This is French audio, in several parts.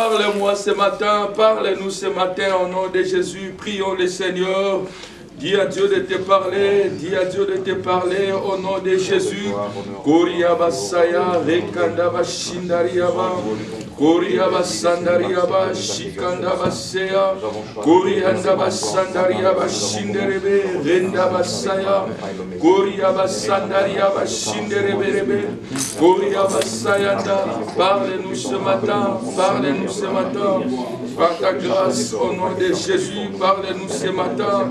Parle-moi ce matin, parle-nous ce matin au nom de Jésus. Prions le Seigneur. Dis à Dieu de te parler, dis à Dieu de te parler au nom de Jésus. Koriaba Saya, Rekandaba Shindariaba, Koriaba Sandariaba, Shikandaba Seya, Koriandaba Sandariaba Shinderebe, Rendaba Saya, Koriaba Sandariaba Shinderebe, Koriaba Sayanda. Parle-nous ce matin, parle-nous ce matin. Par ta grâce, au nom de Jésus, parle-nous ce matin.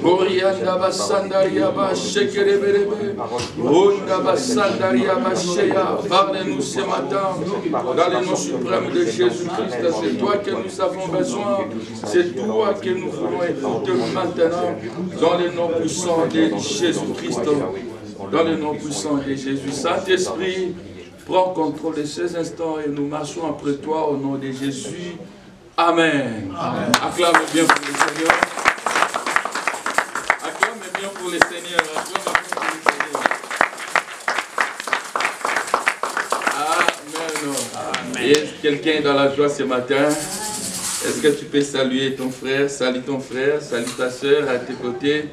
Orianda Basandariaba Shekereberebe, Ronda Basandariaba Sheya. Parle-nous ce matin, dans le nom suprême de Jésus-Christ. C'est toi que nous avons besoin, c'est toi que nous voulons écouter maintenant, dans le nom puissant de Jésus-Christ. Dans le nom puissant de Jésus. Saint-Esprit, prends contrôle de ces instants et nous marchons après toi au nom de Jésus. Amen. Amen. Acclame bien pour le Seigneur. Acclame bien pour le Seigneur. Acclame bien pour le Seigneur. Amen. Et quelqu'un est dans la joie ce matin? Est-ce que tu peux saluer ton frère? Salue ton frère, salue ta soeur à tes côtés.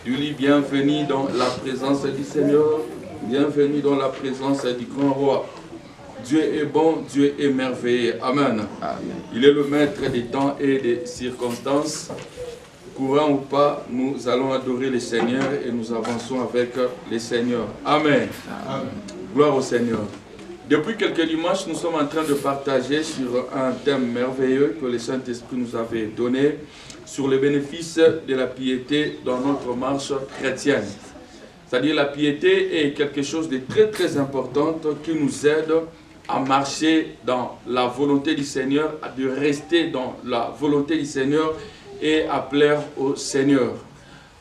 Dis-lui bienvenue dans la présence du Seigneur. Bienvenue dans la présence du grand roi. Dieu est bon, Dieu est merveilleux. Amen. Amen. Il est le maître des temps et des circonstances. Courant ou pas, nous allons adorer le Seigneur et nous avançons avec le Seigneur. Amen. Amen. Gloire au Seigneur. Depuis quelques dimanches, nous sommes en train de partager sur un thème merveilleux que le Saint-Esprit nous avait donné sur les bénéfices de la piété dans notre marche chrétienne. C'est-à-dire la piété est quelque chose de très très important qui nous aide à marcher dans la volonté du Seigneur, de rester dans la volonté du Seigneur et à plaire au Seigneur.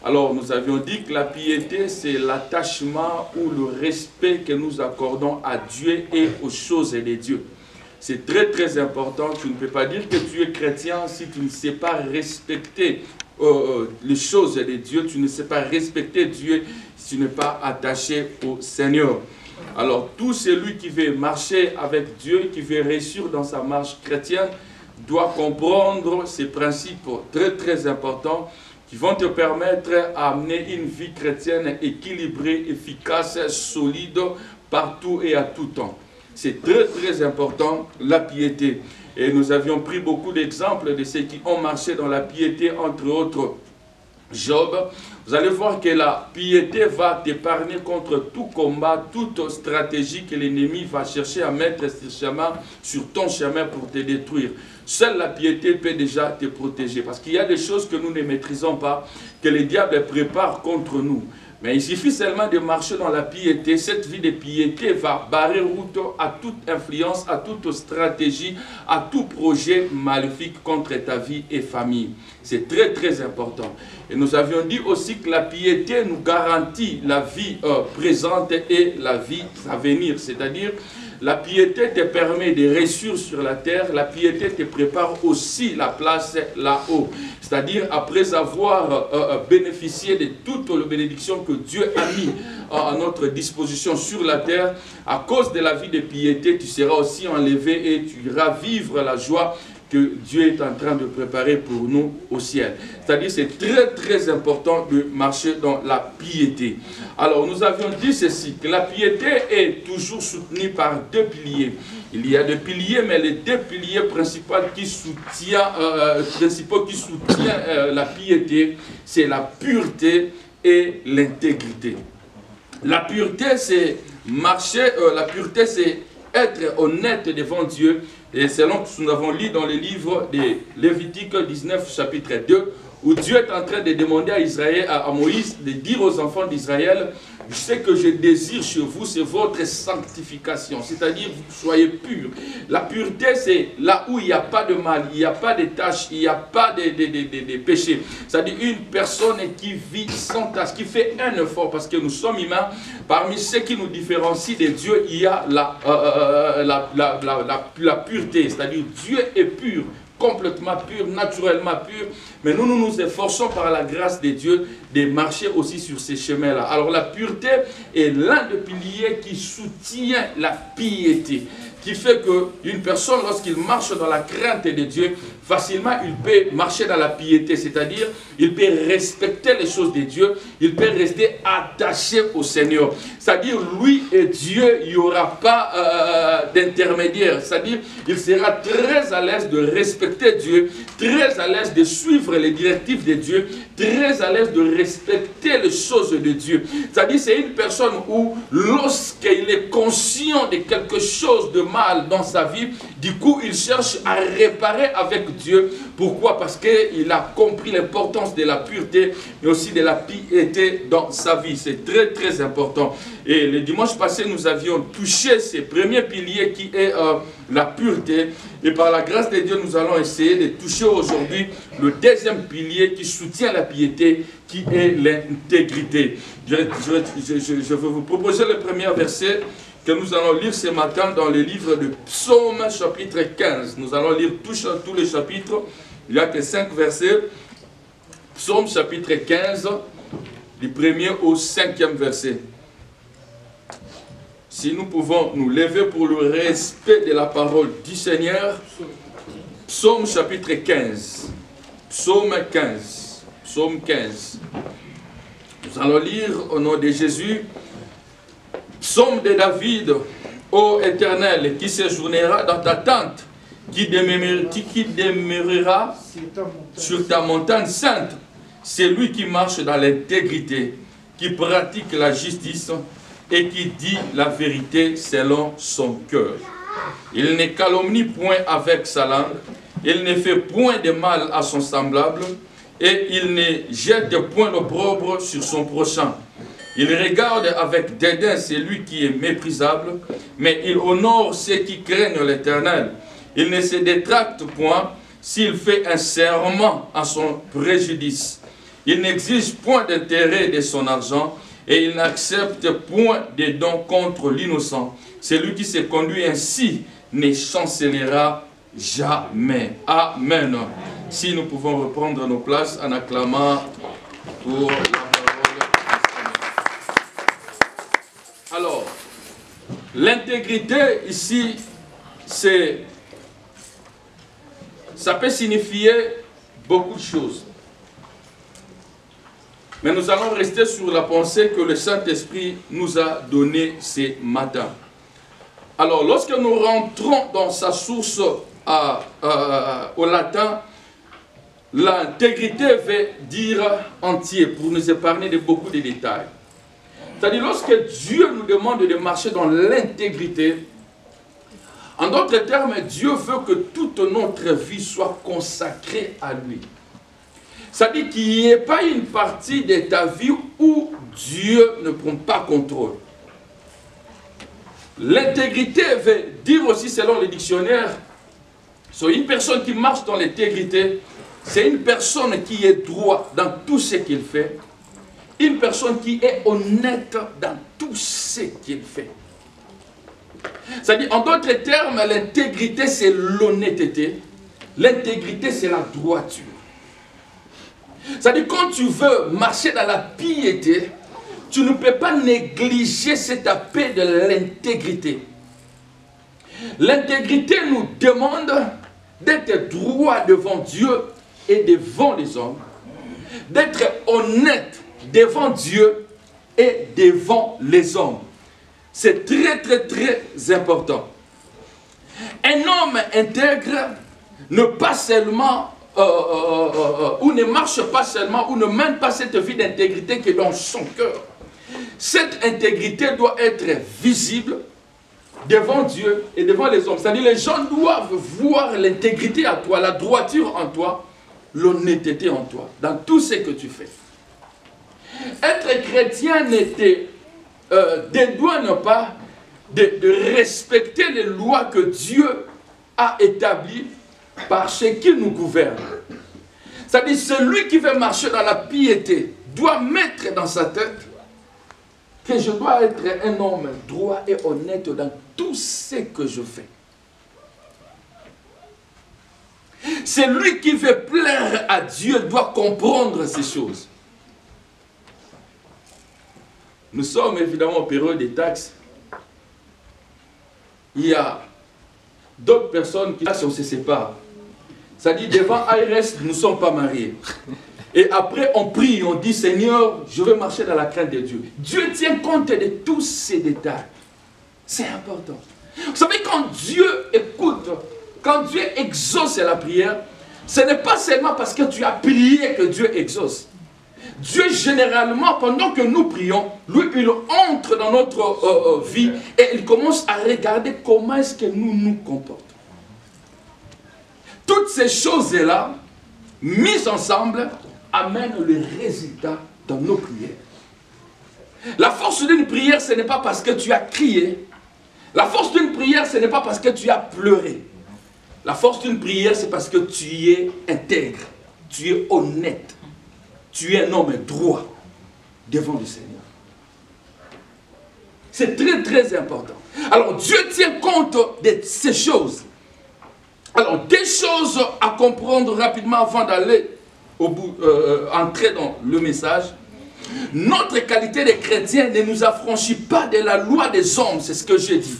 Alors nous avions dit que la piété c'est l'attachement ou le respect que nous accordons à Dieu et aux choses de Dieu. C'est très très important. Tu ne peux pas dire que tu es chrétien si tu ne sais pas respecter les choses de Dieu, tu ne sais pas respecter Dieu si tu n'es pas attaché au Seigneur. Alors tout celui qui veut marcher avec Dieu, qui veut réussir dans sa marche chrétienne, doit comprendre ces principes très très importants qui vont te permettre d'amener une vie chrétienne équilibrée, efficace, solide, partout et à tout temps. C'est très très important, la piété. Et nous avions pris beaucoup d'exemples de ceux qui ont marché dans la piété, entre autres Job. Vous allez voir que la piété va t'épargner contre tout combat, toute stratégie que l'ennemi va chercher à mettre sur ton chemin pour te détruire. Seule la piété peut déjà te protéger. Parce qu'il y a des choses que nous ne maîtrisons pas, que le diable prépare contre nous. Mais il suffit seulement de marcher dans la piété. Cette vie de piété va barrer route à toute influence, à toute stratégie, à tout projet maléfique contre ta vie et famille. C'est très très important. Et nous avions dit aussi que la piété nous garantit la vie présente et la vie à venir. C'est-à-dire, la piété te permet de réussir sur la terre. La piété te prépare aussi la place là-haut. C'est-à-dire, après avoir bénéficié de toutes les bénédictions que Dieu a mis à notre disposition sur la terre, à cause de la vie de piété, tu seras aussi enlevé et tu iras vivre la joie que Dieu est en train de préparer pour nous au ciel. C'est-à-dire, c'est très très important de marcher dans la piété. Alors, nous avions dit ceci, que la piété est toujours soutenue par deux piliers. Il y a deux piliers, mais les deux piliers principaux qui soutiennent la piété, c'est la pureté et l'intégrité. La pureté, c'est marcher, la pureté, c'est être honnête devant Dieu. Et selon ce que nous avons lu dans le livre de Lévitique 19, chapitre 2, où Dieu est en train de demander à Israël, à Moïse, de dire aux enfants d'Israël, je sais que je désire chez vous, c'est votre sanctification, c'est-à-dire vous soyez purs. La pureté, c'est là où il n'y a pas de mal, il n'y a pas de tâches, il n'y a pas de péché. C'est-à-dire une personne qui vit sans tâche, qui fait un effort, parce que nous sommes humains. Parmi ceux qui nous différencient de Dieu, il y a la pureté, c'est-à-dire Dieu est pur, complètement pur, naturellement pur, mais nous nous efforçons par la grâce de Dieu de marcher aussi sur ces chemins-là. Alors la pureté est l'un des piliers qui soutient la piété, qui fait qu'une personne, lorsqu'il marche dans la crainte de Dieu, facilement il peut marcher dans la piété, c'est-à-dire il peut respecter les choses de Dieu, il peut rester attaché au Seigneur. C'est-à-dire lui et Dieu, il n'y aura pas d'intermédiaire. C'est-à-dire il sera très à l'aise de respecter Dieu, très à l'aise de suivre les directives de Dieu, très à l'aise de respecter les choses de Dieu. C'est-à-dire c'est une personne où lorsqu'il est conscient de quelque chose de mal dans sa vie, du coup il cherche à réparer avec Dieu. Pourquoi? Parce qu'il a compris l'importance de la pureté, mais aussi de la piété dans sa vie. C'est très très important. Et le dimanche passé, nous avions touché ces premiers piliers qui est la pureté. Et par la grâce de Dieu, nous allons essayer de toucher aujourd'hui le deuxième pilier qui soutient la piété, qui est l'intégrité. Je vais vous proposer le premier verset que nous allons lire ce matin dans le livre de Psaume chapitre 15. Nous allons lire tous les chapitres. Il n'y a que 5 versets. Psaume chapitre 15, du 1er au 5e verset. Si nous pouvons nous lever pour le respect de la parole du Seigneur. Psaume chapitre 15. Psaume 15. Psaume 15. Nous allons lire au nom de Jésus. Psaume de David, ô Éternel, qui séjournera dans ta tente, qui demeurera sur ta montagne sainte. C'est lui qui marche dans l'intégrité, qui pratique la justice et qui dit la vérité selon son cœur. Il ne calomnie point avec sa langue, il ne fait point de mal à son semblable, et il ne jette point l'opprobre sur son prochain. Il regarde avec dédain celui qui est méprisable, mais il honore ceux qui craignent l'Éternel. Il ne se détracte point s'il fait un serment à son préjudice. Il n'exige point d'intérêt de son argent, et il n'accepte point de dons contre l'innocent. Celui qui se conduit ainsi ne chancellera jamais. Amen. Si nous pouvons reprendre nos places en acclamant pour la parole. Alors, l'intégrité ici, ça peut signifier beaucoup de choses. Mais nous allons rester sur la pensée que le Saint-Esprit nous a donnée ce matin. Alors, lorsque nous rentrons dans sa source au latin, l'intégrité veut dire entier, pour nous épargner de beaucoup de détails. C'est-à-dire, lorsque Dieu nous demande de marcher dans l'intégrité, en d'autres termes, Dieu veut que toute notre vie soit consacrée à lui. C'est-à-dire qu'il n'y ait pas une partie de ta vie où Dieu ne prend pas contrôle. L'intégrité veut dire aussi, selon le dictionnaire, c'est une personne qui marche dans l'intégrité, c'est une personne qui est droit dans tout ce qu'il fait, une personne qui est honnête dans tout ce qu'il fait. C'est-à-dire, en d'autres termes, l'intégrité, c'est l'honnêteté. L'intégrité, c'est la droiture. C'est-à-dire, quand tu veux marcher dans la piété, tu ne peux pas négliger cet appel de l'intégrité. L'intégrité nous demande d'être droit devant Dieu et devant les hommes, d'être honnête devant Dieu et devant les hommes. C'est très très très important. Un homme intègre ne pas seulement ou ne marche pas seulement, ou ne mène pas cette vie d'intégrité qui est dans son cœur. Cette intégrité doit être visible devant Dieu et devant les hommes. C'est-à-dire, les gens doivent voir l'intégrité en toi, la droiture en toi, l'honnêteté en toi, dans tout ce que tu fais. Être chrétien ne te dédouane pas de respecter les lois que Dieu a établies par ce qui nous gouverne. C'est-à-dire, celui qui veut marcher dans la piété doit mettre dans sa tête que je dois être un homme droit et honnête dans tout ce que je fais. Celui qui veut plaire à Dieu doit comprendre ces choses. Nous sommes évidemment en période des taxes. Il y a d'autres personnes qui, si on se sépare, ça dit devant ARS, nous ne sommes pas mariés. Et après, on prie, on dit, Seigneur, je veux marcher dans la crainte de Dieu. Dieu tient compte de tous ces détails. C'est important. Vous savez, quand Dieu écoute, quand Dieu exauce la prière, ce n'est pas seulement parce que tu as prié que Dieu exauce. Dieu, généralement, pendant que nous prions, lui, il entre dans notre vie et il commence à regarder comment est-ce que nous nous comportons. Toutes ces choses-là, mises ensemble, amènent le résultat dans nos prières. La force d'une prière, ce n'est pas parce que tu as crié. La force d'une prière, ce n'est pas parce que tu as pleuré. La force d'une prière, c'est parce que tu es intègre, tu es honnête, tu es un homme droit devant le Seigneur. C'est très très important. Alors Dieu tient compte de ces choses. Alors des choses à comprendre rapidement avant d'aller au bout, entrer dans le message. Notre qualité de chrétien ne nous affranchit pas de la loi des hommes, c'est ce que j'ai dit.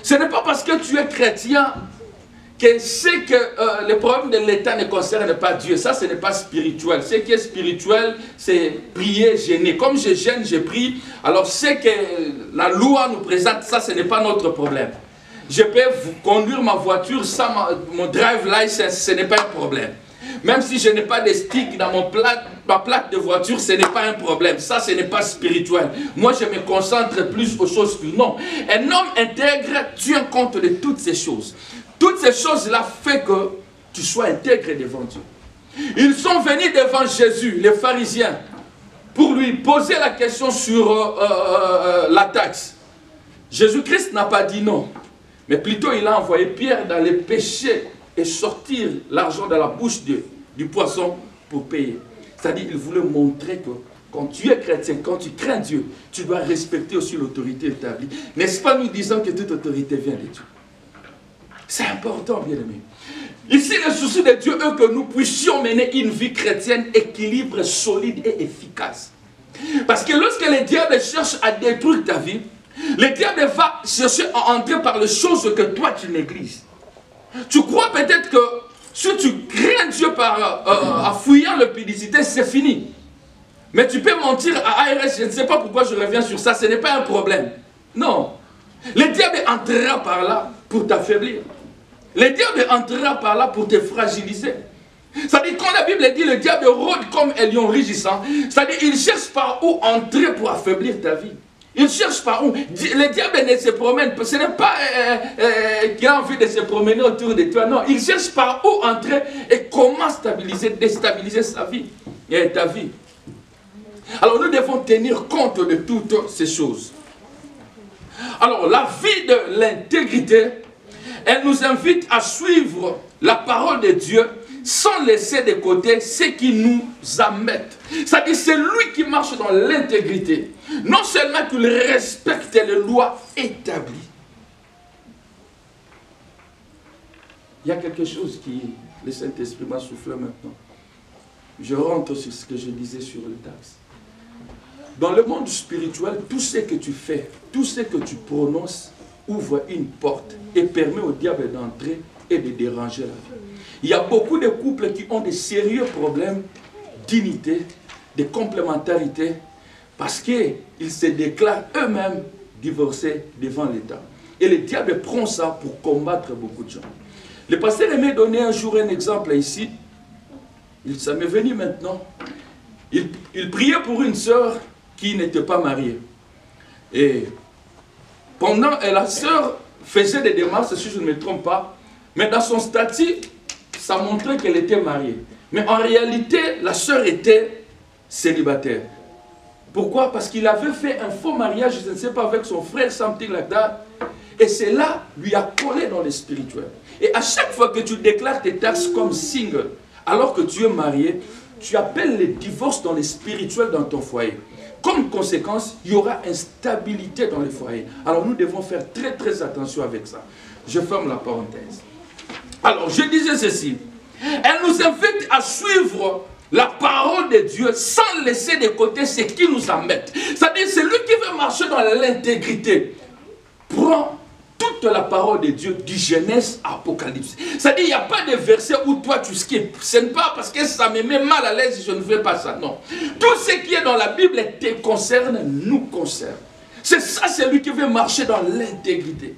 Ce n'est pas parce que tu es chrétien que c'est que le problème de l'État ne concerne pas Dieu. Ça, ce n'est pas spirituel. Ce qui est spirituel, c'est prier, jeûner. Comme je gêne, je prie. Alors, ce que la loi nous présente, ça, ce n'est pas notre problème. Je peux conduire ma voiture sans mon drive license, ce n'est pas un problème. Même si je n'ai pas de stick dans ma plaque de voiture, ce n'est pas un problème. Ça, ce n'est pas spirituel. Moi, je me concentre plus aux choses spirituelles. Non. Un homme intègre tient compte de toutes ces choses. Toutes ces choses-là font que tu sois intègre devant Dieu. Ils sont venus devant Jésus, les pharisiens, pour lui poser la question sur la taxe. Jésus-Christ n'a pas dit non. Mais plutôt, il a envoyé Pierre dans les péchés et sortir l'argent de la bouche du poisson pour payer. C'est-à-dire, il voulait montrer que quand tu es chrétien, quand tu crains Dieu, tu dois respecter aussi l'autorité établie. N'est-ce pas nous disons que toute autorité vient de Dieu? C'est important, bien aimé. Ici, le souci de Dieu est que nous puissions mener une vie chrétienne équilibrée, solide et efficace. Parce que lorsque le diable cherche à détruire ta vie, le diable va chercher à entrer par les choses que toi tu négliges. Tu crois peut-être que si tu crains Dieu en fouillant la publicité, c'est fini. Mais tu peux mentir à ARS, je ne sais pas pourquoi je reviens sur ça, ce n'est pas un problème. Non. Le diable entrera par là pour t'affaiblir. Le diable entrera par là pour te fragiliser. C'est-à-dire, quand la Bible dit le diable rôde comme un lion rugissant, c'est-à-dire il cherche par où entrer pour affaiblir ta vie. Il cherche par où. Le diable ne se promène. Ce n'est pas qu'il a envie de se promener autour de toi. Non, il cherche par où entrer et comment stabiliser, déstabiliser sa vie et ta vie. Alors nous devons tenir compte de toutes ces choses. Alors la vie de l'intégrité, elle nous invite à suivre la parole de Dieu sans laisser de côté ce qui nous amène. C'est-à-dire c'est lui qui marche dans l'intégrité. Non seulement qu'il respecte les lois établies. Il y a quelque chose qui, le Saint-Esprit m'a soufflé maintenant. Je rentre sur ce que je disais sur le taxe. Dans le monde spirituel, tout ce que tu fais, tout ce que tu prononces, ouvre une porte et permet au diable d'entrer et de déranger la vie. Il y a beaucoup de couples qui ont de sérieux problèmes d'unité, de complémentarité, parce qu'ils se déclarent eux-mêmes divorcés devant l'État. Et le diable prend ça pour combattre beaucoup de gens. Le pasteur aimait donner un jour un exemple ici. Ça m'est venu maintenant. Il priait pour une sœur qui n'était pas mariée. Et pendant, la sœur faisait des démarches, si je ne me trompe pas, mais dans son statut, ça montrait qu'elle était mariée. Mais en réalité, la sœur était célibataire. Pourquoi? Parce qu'il avait fait un faux mariage, je ne sais pas, avec son frère, something like that. Et cela lui a collé dans le spirituel. Et à chaque fois que tu déclares tes taxes comme single, alors que tu es marié, tu appelles le divorce dans le spirituel dans ton foyer. Comme conséquence, il y aura instabilité dans le foyer. Alors nous devons faire très très attention avec ça. Je ferme la parenthèse. Alors je disais ceci. Elle nous invite à suivre la parole de Dieu sans laisser de côté ce qui nous embête. C'est-à-dire celui qui veut marcher dans l'intégrité prend toutes toute la parole de Dieu, du Genèse à Apocalypse. C'est-à-dire, il n'y a pas de verset où toi tu skips. Ce n'est pas parce que ça me met mal à l'aise, je ne fais pas ça. Non. Tout ce qui est dans la Bible te concerne, nous concerne. C'est ça, c'est lui qui veut marcher dans l'intégrité.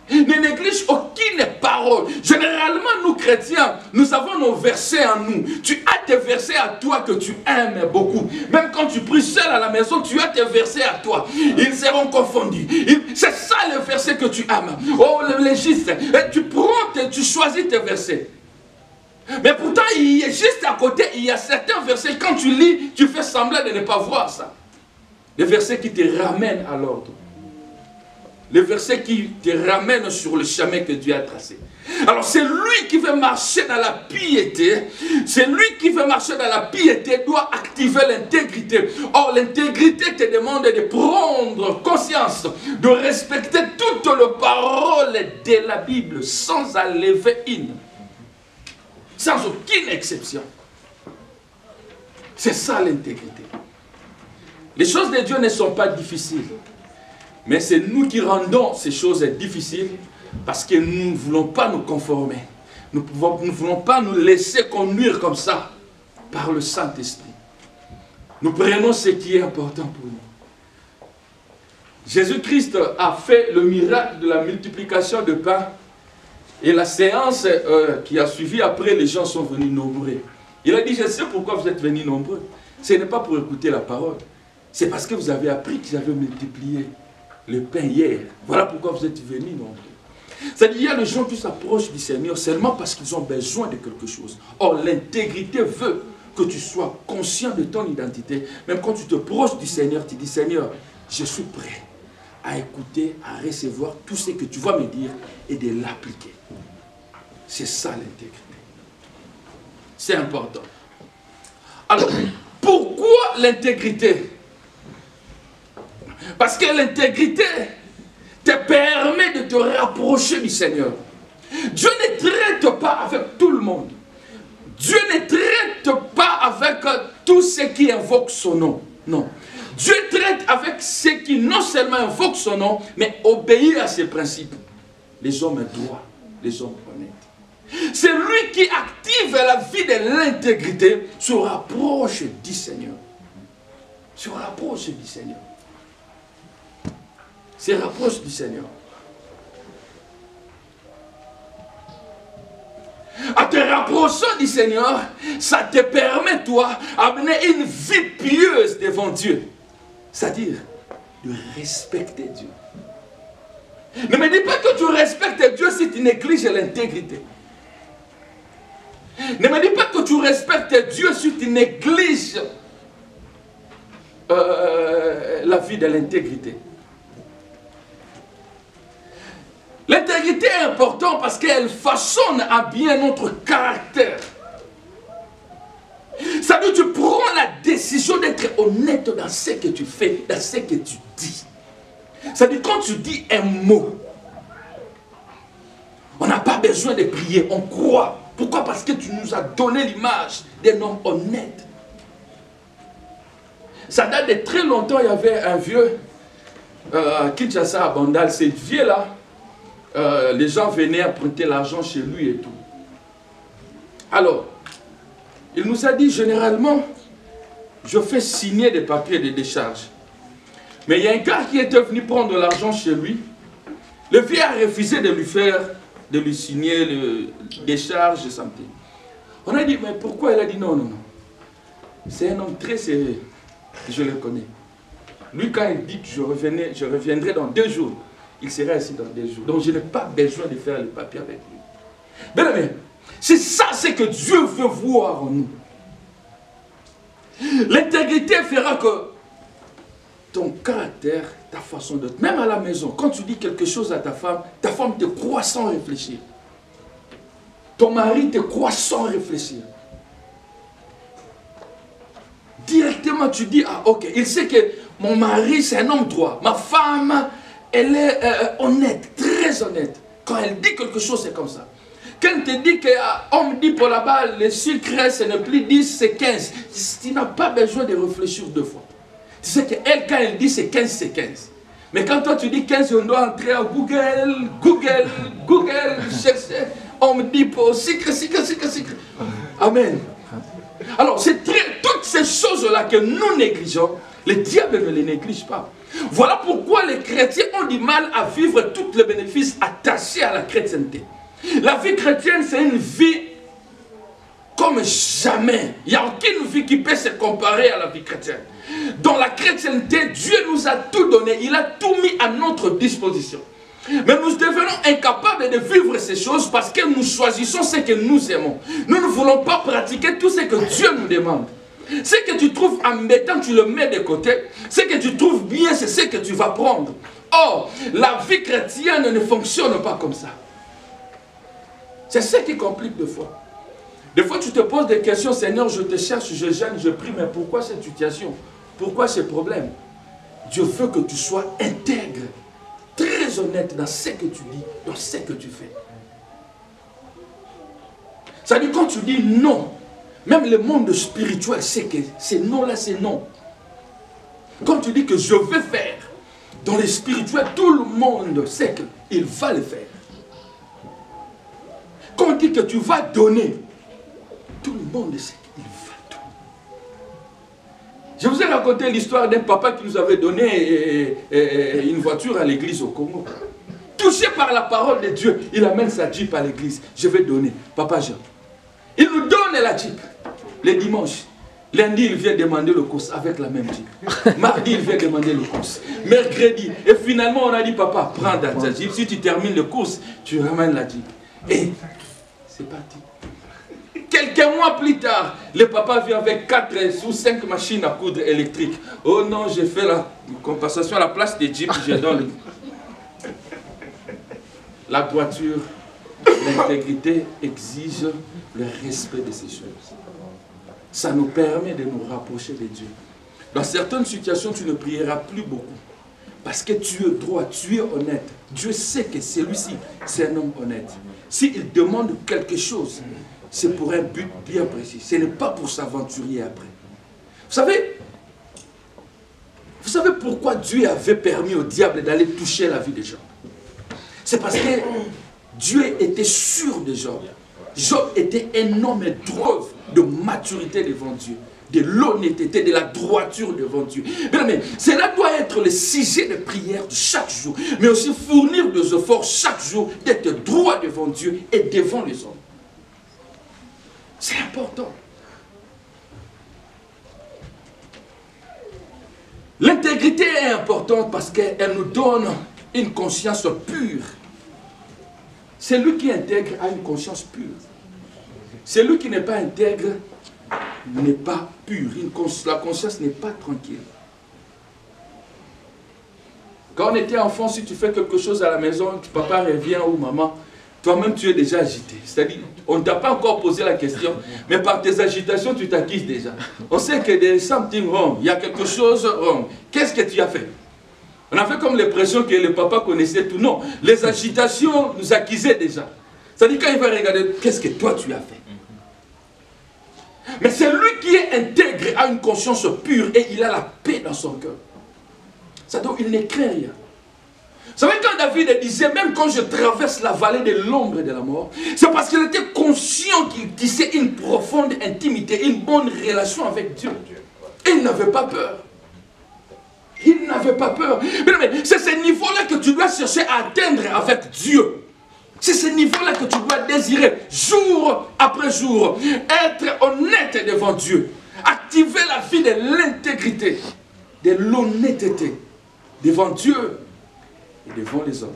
Ne néglige aucune parole. Généralement, nous chrétiens, nous avons nos versets en nous. Tu as tes versets à toi que tu aimes beaucoup. Même quand tu pries seul à la maison, tu as tes versets à toi. Ils seront confondus. C'est ça le verset que tu aimes. Oh, les justes. Et tu prends, tu choisis tes versets. Mais pourtant, il y a juste à côté, il y a certains versets. Quand tu lis, tu fais semblant de ne pas voir ça. Les versets qui te ramènent à l'ordre. Les versets qui te ramènent sur le chemin que Dieu a tracé. Alors c'est lui qui veut marcher dans la piété. C'est lui qui veut marcher dans la piété, doit activer l'intégrité. Or l'intégrité te demande de prendre conscience, de respecter toutes les paroles de la Bible sans enlever une. Sans aucune exception. C'est ça l'intégrité. Les choses de Dieu ne sont pas difficiles. Mais c'est nous qui rendons ces choses difficiles parce que nous ne voulons pas nous conformer. Nous ne voulons pas nous laisser conduire comme ça par le Saint-Esprit. Nous prenons ce qui est important pour nous. Jésus-Christ a fait le miracle de la multiplication de pain et la séance qui a suivi après, les gens sont venus nombreux. Il a dit, je sais pourquoi vous êtes venus nombreux. Ce n'est pas pour écouter la parole. C'est parce que vous avez appris que j'avais multiplié le pain hier. Voilà pourquoi vous êtes venus nombreux. C'est-à-dire, il y a des gens qui s'approchent du Seigneur seulement parce qu'ils ont besoin de quelque chose. Or, l'intégrité veut que tu sois conscient de ton identité. Même quand tu te proches du Seigneur, tu dis, Seigneur, je suis prêt à écouter, à recevoir tout ce que tu vas me dire et de l'appliquer. C'est ça l'intégrité. C'est important. Alors, pourquoi l'intégrité? Parce que l'intégrité te permet de te rapprocher du Seigneur. Dieu ne traite pas avec tout le monde. Dieu ne traite pas avec tous ceux qui invoquent son nom. Non. Dieu traite avec ceux qui non seulement invoquent son nom, mais obéissent à ses principes. Les hommes droits, les hommes honnêtes. C'est lui qui active la vie de l'intégrité, se rapproche du Seigneur. Se rapproche du Seigneur. Se rapproche du Seigneur. En te rapprochant du Seigneur, ça te permet, toi, d'amener une vie pieuse devant Dieu. C'est-à-dire, de respecter Dieu. Ne me dis pas que tu respectes Dieu si tu négliges l'intégrité. Ne me dis pas que tu respectes Dieu si tu négliges la vie de l'intégrité. L'intégrité est importante parce qu'elle façonne à bien notre caractère. Ça veut dire que tu prends la décision d'être honnête dans ce que tu fais, dans ce que tu dis. Ça veut dire quand tu dis un mot, on n'a pas besoin de prier, on croit. Pourquoi? Parce que tu nous as donné l'image d'un homme honnête. Ça date de très longtemps, il y avait un vieux à Kinshasa, à Bandal, ce vieux-là. Les gens venaient emprunter l'argent chez lui et tout. Alors, il nous a dit généralement, je fais signer des papiers de décharge. Mais il y a un gars qui était venu prendre l'argent chez lui. Le vieux a refusé de lui signer le décharge et something. On a dit, mais pourquoi? Il a dit non, non, non. C'est un homme très sérieux. Je le connais. Lui, quand il dit que je reviendrai dans 2 jours, il sera ici dans 2 jours. Donc je n'ai pas besoin de faire le papier avec lui. Bien aimé, c'est ça ce que Dieu veut voir en nous. L'intégrité fera que ton caractère, ta façon d'être, même à la maison, quand tu dis quelque chose à ta femme te croit sans réfléchir. Ton mari te croit sans réfléchir. Directement tu dis, ah ok, il sait que mon mari c'est un homme droit, ma femme elle est honnête, très honnête. Quand elle dit quelque chose, c'est comme ça. Quand elle te dit qu'on me dit pour là-bas, le sucre, ce n'est plus 10, c'est 15. Tu n'as pas besoin de réfléchir 2 fois. Tu sais qu'elle, quand elle dit c'est 15, c'est 15. Mais quand toi tu dis 15, on doit entrer à Google, chercher, on me dit pour secret. Amen. Alors, c'est toutes ces choses-là que nous négligeons, le diable ne les néglige pas. Voilà pourquoi les chrétiens ont du mal à vivre tous les bénéfices attachés à la chrétienté. La vie chrétienne, c'est une vie comme jamais. Il n'y a aucune vie qui peut se comparer à la vie chrétienne. Dans la chrétienté, Dieu nous a tout donné, il a tout mis à notre disposition. Mais nous devenons incapables de vivre ces choses parce que nous choisissons ce que nous aimons. Nous ne voulons pas pratiquer tout ce que Dieu nous demande. Ce que tu trouves embêtant, tu le mets de côté. Ce que tu trouves bien, c'est ce que tu vas prendre. Or, la vie chrétienne ne fonctionne pas comme ça. C'est ce qui complique des fois. Des fois, tu te poses des questions, Seigneur, je te cherche, je gêne, je prie, mais pourquoi cette situation? Pourquoi ces problèmes? Dieu veut que tu sois intègre, très honnête dans ce que tu dis, dans ce que tu fais. Ça dit quand tu dis non, même le monde spirituel sait que c'est non là, c'est non. Quand tu dis que je vais faire, dans les spirituels, tout le monde sait qu'il va le faire. Quand on dit que tu vas donner, tout le monde sait qu'il va donner. Je vous ai raconté l'histoire d'un papa qui nous avait donné une voiture à l'église au Congo. Touché par la parole de Dieu, il amène sa Jeep à l'église. Je vais donner, Papa Jean. Il nous donne la Jeep. Les dimanches. Lundi, il vient demander le course avec la même Jeep. Mardi, il vient demander le course. Mercredi. Et finalement, on a dit, papa, prends ta Jeep. Si tu termines le course, tu ramènes la Jeep. Et c'est parti. Quelques mois plus tard, le papa vient avec 4 ou 5 machines à coudre électriques. Oh non, j'ai fait la compensation à la place des Jeeps, je donne. La droiture, l'intégrité exige le respect de ces choses. Ça nous permet de nous rapprocher de Dieu. Dans certaines situations, tu ne prieras plus beaucoup. Parce que tu es droit, tu es honnête. Dieu sait que celui-ci, c'est un homme honnête. S'il demande quelque chose, c'est pour un but bien précis. Ce n'est pas pour s'aventurer après. Vous savez pourquoi Dieu avait permis au diable d'aller toucher la vie des gens? C'est parce que Dieu était sûr de Job. Job était un homme droit de maturité devant Dieu, de l'honnêteté, de la droiture devant Dieu. Mais cela doit être le sujet de prière de chaque jour, mais aussi fournir des efforts chaque jour d'être droit devant Dieu et devant les hommes. C'est important. L'intégrité est importante parce qu'elle nous donne une conscience pure. Celui qui intègre a une conscience pure. Celui qui n'est pas intègre n'est pas pur. La conscience n'est pas tranquille. Quand on était enfant, si tu fais quelque chose à la maison, papa revient ou maman, toi-même tu es déjà agité. C'est-à-dire, on ne t'a pas encore posé la question, mais par tes agitations, tu t'acquises déjà. On sait que there is something wrong. Il y a quelque chose wrong. Qu'est-ce que tu as fait? On a fait comme l'impression que le papa connaissait tout. Non, les agitations nous acquisaient déjà. C'est-à-dire quand il va regarder, qu'est-ce que toi tu as fait? Mais c'est lui qui est intègre, a une conscience pure et il a la paix dans son cœur. C'est-à-dire il ne craint rien. Vous savez quand David disait, même quand je traverse la vallée de l'ombre de la mort, c'est parce qu'il était conscient qu'il tissait une profonde intimité, une bonne relation avec Dieu. Et il n'avait pas peur. Il n'avait pas peur. Mais c'est ce niveau-là que tu dois chercher à atteindre avec Dieu. C'est ce niveau-là que tu dois désirer jour après jour. Être honnête devant Dieu. Activer la vie de l'intégrité, de l'honnêteté devant Dieu et devant les hommes.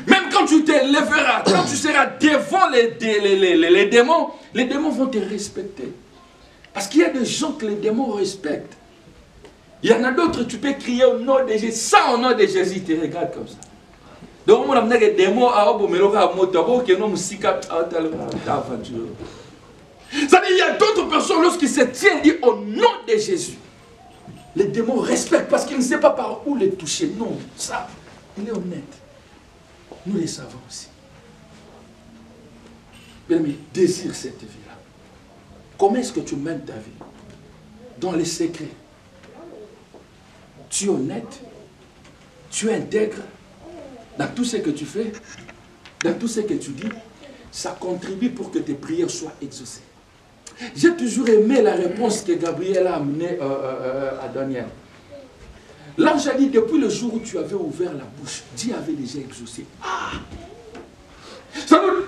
Même quand tu t'élèveras, quand tu seras devant les démons vont te respecter. Parce qu'il y a des gens que les démons respectent. Il y en a d'autres, tu peux crier au nom de Jésus, sans au nom de Jésus, ils te regardent comme ça. Donc, on a des démons à c'est-à-dire, il y a d'autres personnes, lorsqu'ils se tiennent, disent au nom de Jésus. Les démons respectent parce qu'ils ne savent pas par où les toucher. Non, ça, il est honnête. Nous les savons aussi. Bien aimé, désire cette vie-là. Comment est-ce que tu mènes ta vie? Dans les secrets. tu es honnête, tu es intègre dans tout ce que tu fais, dans tout ce que tu dis, ça contribue pour que tes prières soient exaucées. J'ai toujours aimé la réponse que Gabriel a amenée à Daniel. L'ange a dit, depuis le jour où tu avais ouvert la bouche, Dieu avait déjà exaucé. Ah!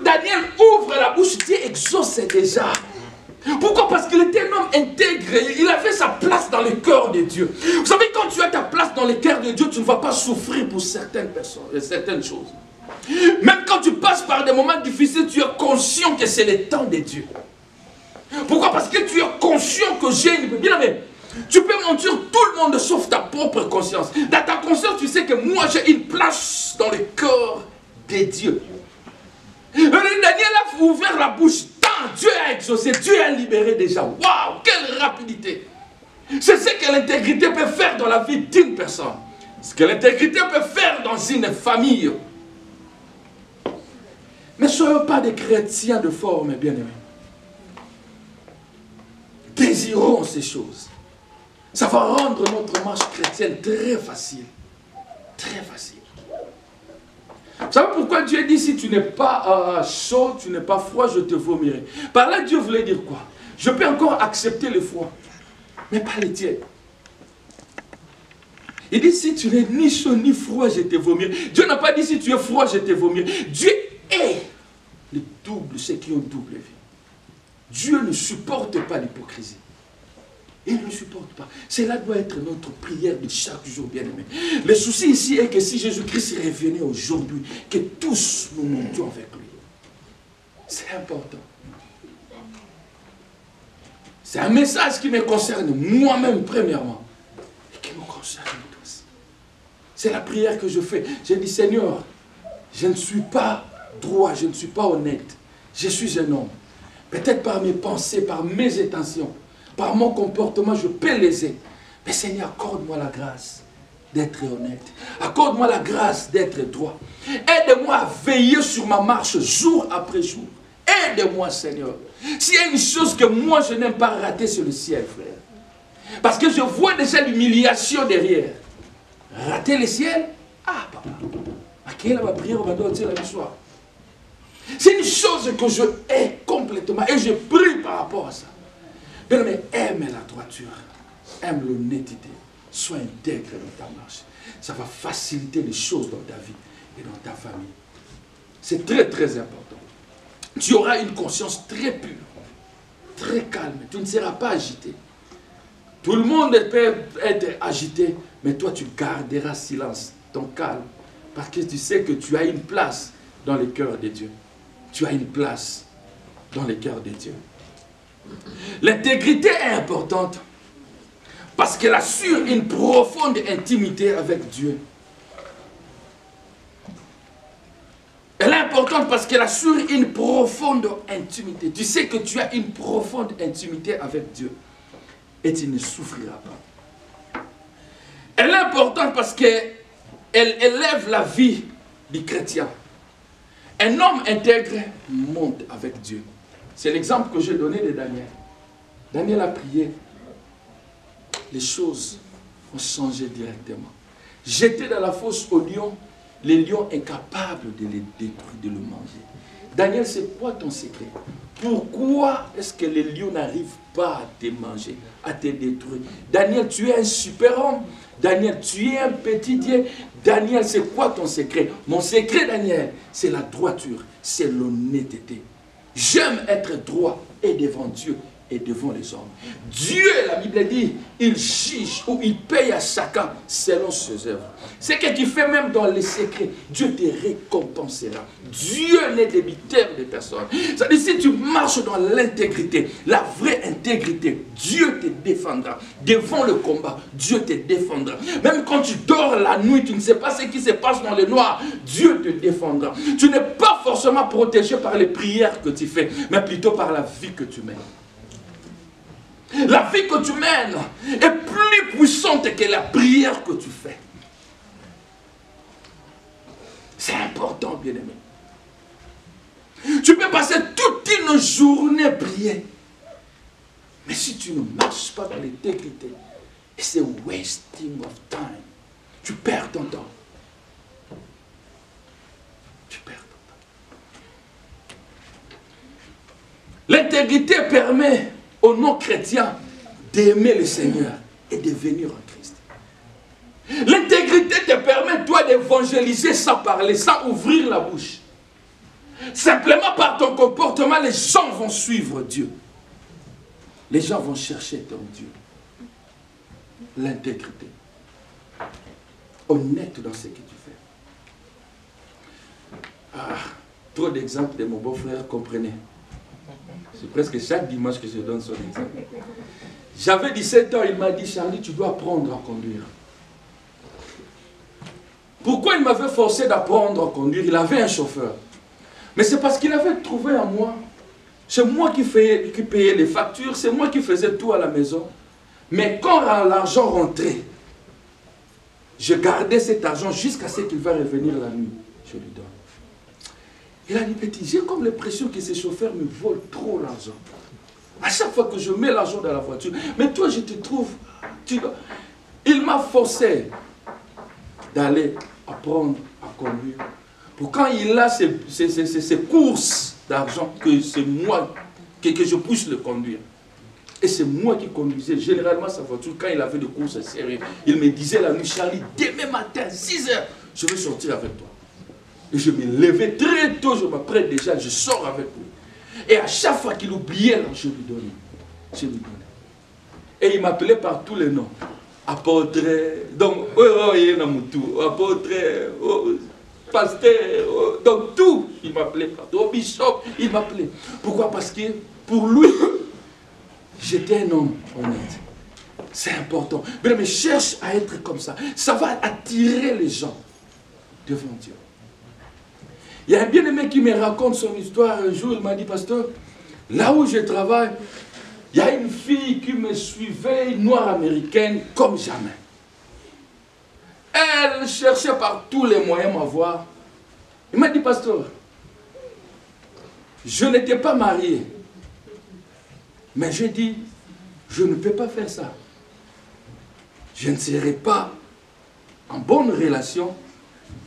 Daniel ouvre la bouche, Dieu exauce déjà. Pourquoi? Parce qu'il était un homme intègre, il avait sa place dans le cœur de Dieu. Vous savez, quand tu as ta place dans le cœur de Dieu, tu ne vas pas souffrir pour certaines personnes, certaines choses. Même quand tu passes par des moments difficiles, tu es conscient que c'est le temps de Dieu. Pourquoi? Parce que tu es conscient que j'ai une... Bien aimé, tu peux mentir tout le monde sauf ta propre conscience. Dans ta conscience, tu sais que moi j'ai une place dans le cœur de Dieu. Daniel a ouvert la bouche, tant Dieu a exaucé, Dieu a libéré déjà. Waouh, quelle rapidité! C'est ce que l'intégrité peut faire dans la vie d'une personne. Ce que l'intégrité peut faire dans une famille. Mais ne soyons pas des chrétiens de forme, bien-aimés. Désirons ces choses. Ça va rendre notre marche chrétienne très facile. Très facile. Vous savez pourquoi Dieu dit, si tu n'es pas chaud, tu n'es pas froid, je te vomirai. Par là, Dieu voulait dire quoi? Je peux encore accepter le froid, mais pas le tiède. Il dit, si tu n'es ni chaud ni froid, je te vomirai. Dieu n'a pas dit, si tu es froid, je te vomirai. Dieu est le double, ceux qui ont double vie. Dieu ne supporte pas l'hypocrisie. Il ne supporte pas. Cela doit être notre prière de chaque jour, bien-aimé. Le souci ici est que si Jésus-Christ revenait aujourd'hui, que tous nous montions avec lui. C'est important. C'est un message qui me concerne moi-même, premièrement, et qui nous concerne tous. C'est la prière que je fais. Je dis, Seigneur, je ne suis pas droit, je ne suis pas honnête. Je suis un homme. Peut-être par mes pensées, par mes intentions, par mon comportement, je peux léser. Mais Seigneur, accorde-moi la grâce d'être honnête. Accorde-moi la grâce d'être droit. Aide-moi à veiller sur ma marche jour après jour. Aide-moi, Seigneur. S'il y a une chose que moi je n'aime pas rater, c'est le ciel, frère. Parce que je vois déjà l'humiliation derrière. Rater le ciel? Ah, papa. À qui est ma prière, on va dire la soir. C'est une chose que je hais complètement et je prie par rapport à ça. Mais aime la droiture, aime l'honnêteté, sois intègre dans ta marche. Ça va faciliter les choses dans ta vie et dans ta famille. C'est très très important. Tu auras une conscience très pure, très calme. Tu ne seras pas agité. Tout le monde peut être agité, mais toi tu garderas silence, ton calme. Parce que tu sais que tu as une place dans le cœur de Dieu. Tu as une place dans le cœur de Dieu. L'intégrité est importante parce qu'elle assure une profonde intimité avec Dieu. Elle est importante parce qu'elle assure une profonde intimité. Tu sais que tu as une profonde intimité avec Dieu et tu ne souffriras pas. Elle est importante parce qu'elle élève la vie du chrétien. Un homme intègre monte avec Dieu. C'est l'exemple que j'ai donné de Daniel. Daniel a prié. Les choses ont changé directement. Jeté dans la fosse au lion, les lions incapables de les détruire, de le manger. Daniel, c'est quoi ton secret? Pourquoi est-ce que les lions n'arrivent pas à te manger, à te détruire? Daniel, tu es un super homme. Daniel, tu es un petit Dieu. Daniel, c'est quoi ton secret? Mon secret, Daniel, c'est la droiture, c'est l'honnêteté. J'aime être droit et devant Dieu et devant les hommes. Dieu, la Bible dit, il juge ou il paye à chacun selon ses œuvres. Ce que tu fais même dans les secrets, Dieu te récompensera. Dieu n'est débiteur de personne. C'est-à-dire, si tu marches dans l'intégrité, la vraie intégrité, Dieu te défendra. Devant le combat, Dieu te défendra. Même quand tu dors la nuit, tu ne sais pas ce qui se passe dans le noir, Dieu te défendra. Tu n'es pas forcément protégé par les prières que tu fais, mais plutôt par la vie que tu mènes. La vie que tu mènes est plus puissante que la prière que tu fais. C'est important, bien-aimé. Tu peux passer toute une journée prier. Mais si tu ne marches pas dans l'intégrité, C'est wasting of time. Tu perds ton temps. Tu perds ton temps. L'intégrité permet aux non-chrétiens d'aimer le Seigneur et de venir en Christ. L'intégrité te permet, toi, d'évangéliser sans parler, sans ouvrir la bouche. Simplement par ton comportement, les gens vont suivre Dieu. Les gens vont chercher ton Dieu. L'intégrité. Honnête dans ce que tu fais. Ah, trop d'exemples de mon beau-frère, comprenez. C'est presque chaque dimanche que je donne son exemple. J'avais 17 ans, il m'a dit, Charlie, tu dois apprendre à conduire. Pourquoi il m'avait forcé d'apprendre à conduire? Il avait un chauffeur. Mais c'est parce qu'il avait trouvé en moi. C'est moi qui payais les factures, c'est moi qui faisais tout à la maison. Mais quand l'argent rentrait, je gardais cet argent jusqu'à ce qu'il va revenir la nuit. Je lui donne. Il a dit, petit, j'ai comme l'impression que ces chauffeurs me volent trop l'argent. À chaque fois que je mets l'argent dans la voiture, mais toi je te trouve... Il m'a forcé d'aller apprendre à conduire. Pour quand il a ces courses d'argent, que c'est moi, que je puisse le conduire. Et c'est moi qui conduisais généralement sa voiture quand il avait des courses sérieuses. Il me disait la nuit, Charlie, demain matin, 6 h, je vais sortir avec toi. Et je me levais très tôt, je m'apprête déjà, je sors avec lui. Et à chaque fois qu'il oubliait, je lui donnais. Je lui donnais. Et il m'appelait par tous les noms. Apôtre, donc, apôtre, pasteur, donc tout, il m'appelait partout. Bishop, il m'appelait. Pourquoi? Parce que pour lui, j'étais un homme honnête. C'est important. Mais cherche à être comme ça. Ça va attirer les gens devant Dieu. Il y a un bien-aimé qui me raconte son histoire. Un jour, il m'a dit, pasteur, là où je travaille, il y a une fille qui me suivait, une noire américaine, comme jamais. Elle cherchait par tous les moyens à m'avoir. Il m'a dit, pasteur, je n'étais pas marié. Mais j'ai dit, je ne peux pas faire ça. Je ne serai pas en bonne relation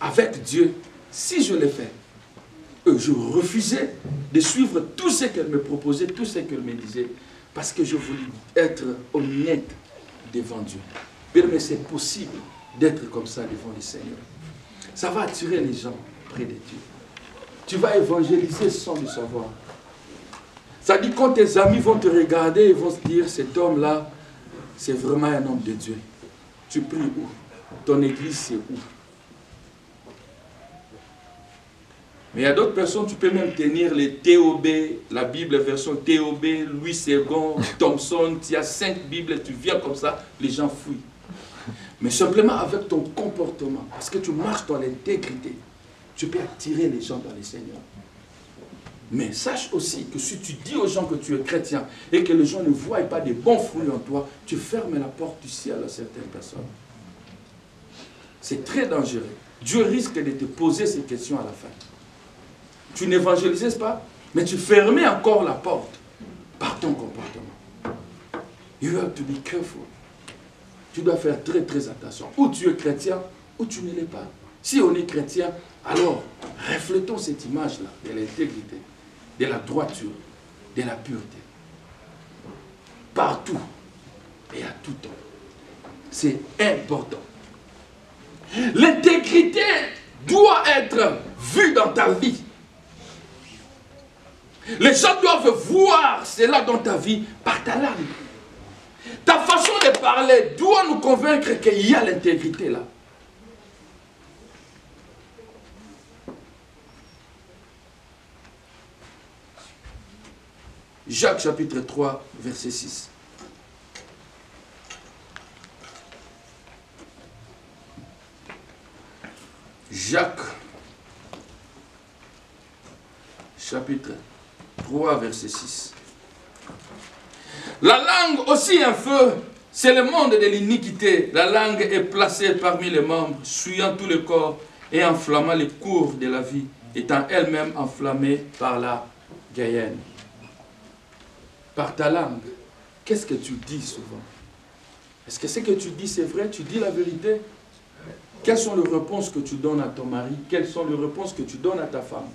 avec Dieu si je le fais. Je refusais de suivre tout ce qu'elle me proposait, tout ce qu'elle me disait, parce que je voulais être honnête devant Dieu. Mais c'est possible d'être comme ça devant le Seigneur. Ça va attirer les gens près de Dieu. Tu vas évangéliser sans le savoir. Ça dit quand tes amis vont te regarder, ils vont se dire, cet homme-là, c'est vraiment un homme de Dieu. Tu pries où? Ton église, c'est où? Mais il y a d'autres personnes, tu peux même tenir les TOB, la Bible version TOB, Louis II, Thompson, tu as 5 Bibles, tu viens comme ça, les gens fouillent. Mais simplement avec ton comportement, parce que tu marches dans l'intégrité, tu peux attirer les gens dans le Seigneur. Mais sache aussi que si tu dis aux gens que tu es chrétien et que les gens ne voient pas des bons fruits en toi, tu fermes la porte du ciel à certaines personnes. C'est très dangereux. Dieu risque de te poser ces questions à la fin. Tu n'évangélisais pas, mais tu fermais encore la porte par ton comportement. You have to be careful. Tu dois faire très très attention. Ou tu es chrétien, ou tu ne l'es pas. Si on est chrétien, alors reflétons cette image-là de l'intégrité, de la droiture, de la pureté. Partout et à tout temps. C'est important. L'intégrité doit être vue dans ta vie. Les gens doivent voir cela dans ta vie par ta langue. Ta façon de parler doit nous convaincre qu'il y a l'intégrité là. Jacques chapitre 3, verset 6. Jacques chapitre 3, verset 6. La langue aussi un feu, c'est le monde de l'iniquité. La langue est placée parmi les membres, souillant tout le corps et enflammant les cours de la vie, étant elle-même enflammée par la gaïenne. Par ta langue, qu'est-ce que tu dis souvent? Est-ce que ce que tu dis, c'est vrai? Tu dis la vérité? Quelles sont les réponses que tu donnes à ton mari? Quelles sont les réponses que tu donnes à ta femme?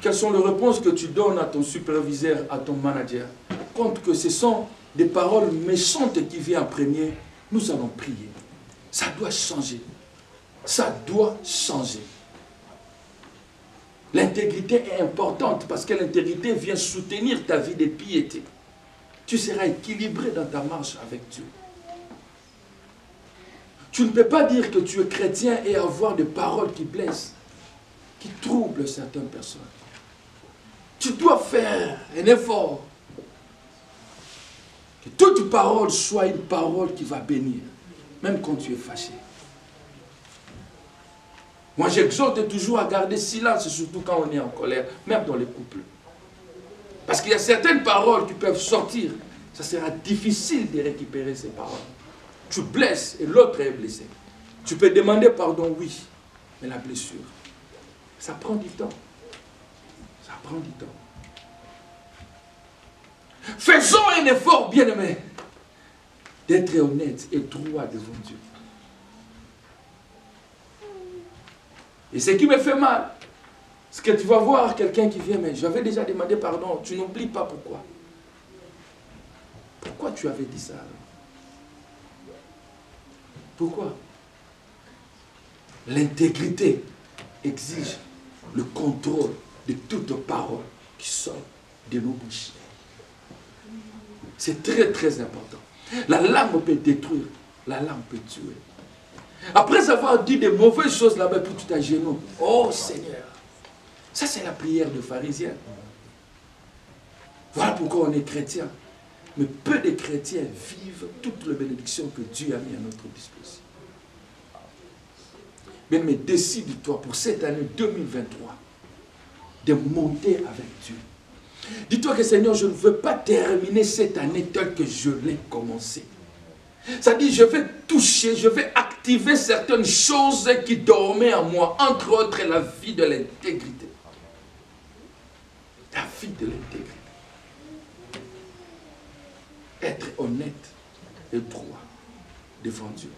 Quelles sont les réponses que tu donnes à ton superviseur, à ton manager? Compte que ce sont des paroles méchantes qui viennent en premier. Nous allons prier. Ça doit changer. Ça doit changer. L'intégrité est importante parce que l'intégrité vient soutenir ta vie de piété. Tu seras équilibré dans ta marche avec Dieu. Tu ne peux pas dire que tu es chrétien et avoir des paroles qui blessent, qui troublent certaines personnes. Tu dois faire un effort. Que toute parole soit une parole qui va bénir, même quand tu es fâché. Moi, j'exhorte toujours à garder silence, surtout quand on est en colère, même dans les couples. Parce qu'il y a certaines paroles qui peuvent sortir. Ça sera difficile de récupérer ces paroles. Tu blesses et l'autre est blessé. Tu peux demander pardon, oui. Mais la blessure, ça prend du temps. Ça prend du temps. Faisons un effort, bien-aimés, d'être honnête et droit devant Dieu. Et ce qui me fait mal, c'est que tu vas voir quelqu'un qui vient, mais j'avais déjà demandé pardon, tu n'oublies pas pourquoi. Pourquoi tu avais dit ça? Pourquoi? L'intégrité exige le contrôle de toute parole qui sort de nos bouches. C'est très très important. La langue peut détruire, la langue peut tuer. Après avoir dit des mauvaises choses là-bas, puis tu t'agenouilles. Oh Seigneur, ça c'est la prière de pharisien. Voilà pourquoi on est chrétien. Mais peu de chrétiens vivent toutes les bénédictions que Dieu a mis à notre disposition. Bien, mais décide-toi pour cette année 2023 de monter avec Dieu. Dis-toi que Seigneur, je ne veux pas terminer cette année telle que je l'ai commencée. Ça dit, je vais toucher, je vais activer certaines choses qui dormaient en moi, entre autres la vie de l'intégrité. La vie de l'intégrité. Être honnête et droit devant Dieu.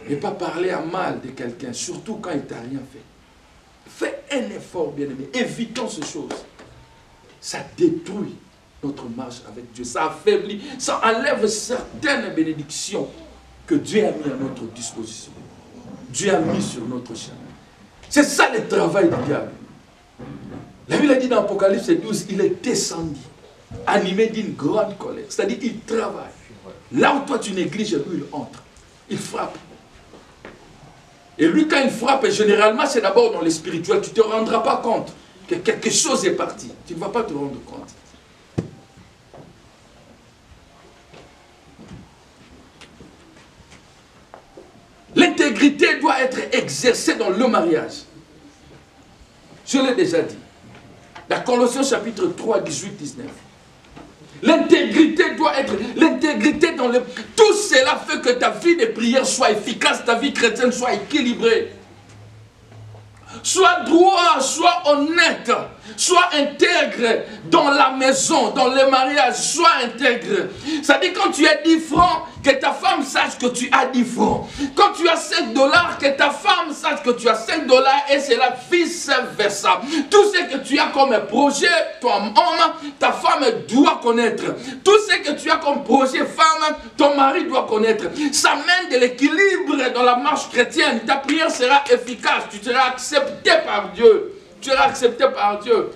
Et pas parler à mal de quelqu'un, surtout quand il ne t'a rien fait. Fais un effort, bien-aimé. Évitons ces choses. Ça détruit notre marche avec Dieu. Ça affaiblit, ça enlève certaines bénédictions que Dieu a mis à notre disposition. Dieu a mis sur notre chemin. C'est ça le travail du diable. La Bible a dit dans Apocalypse 12, il est descendu, animé d'une grande colère. C'est-à-dire qu'il travaille. Là où toi tu négliges, lui il entre. Il frappe. Et lui quand il frappe, généralement c'est d'abord dans le spirituel. Tu ne te rendras pas compte que quelque chose est parti. Tu ne vas pas te rendre compte. L'intégrité doit être exercée dans le mariage. Je l'ai déjà dit. Dans Colossiens chapitre 3, 18, 19. L'intégrité doit être, l'intégrité dans le... Tout cela fait que ta vie de prière soit efficace, ta vie chrétienne soit équilibrée. Sois droit, sois honnête, sois intègre dans la maison, dans le mariage, sois intègre. Ça dit quand tu as 10 francs, que ta femme sache que tu as 10 francs. Quand tu as 5 $, que ta femme sache que tu as 5 $ et c'est la vice versa. Tout ce que tu as comme projet, toi homme, ta femme doit connaître. Tout ce que tu as comme projet femme, ton mari doit connaître. Ça mène de l'équilibre dans la marche chrétienne. Ta prière sera efficace. Tu seras accepté par Dieu. Tu seras accepté par Dieu.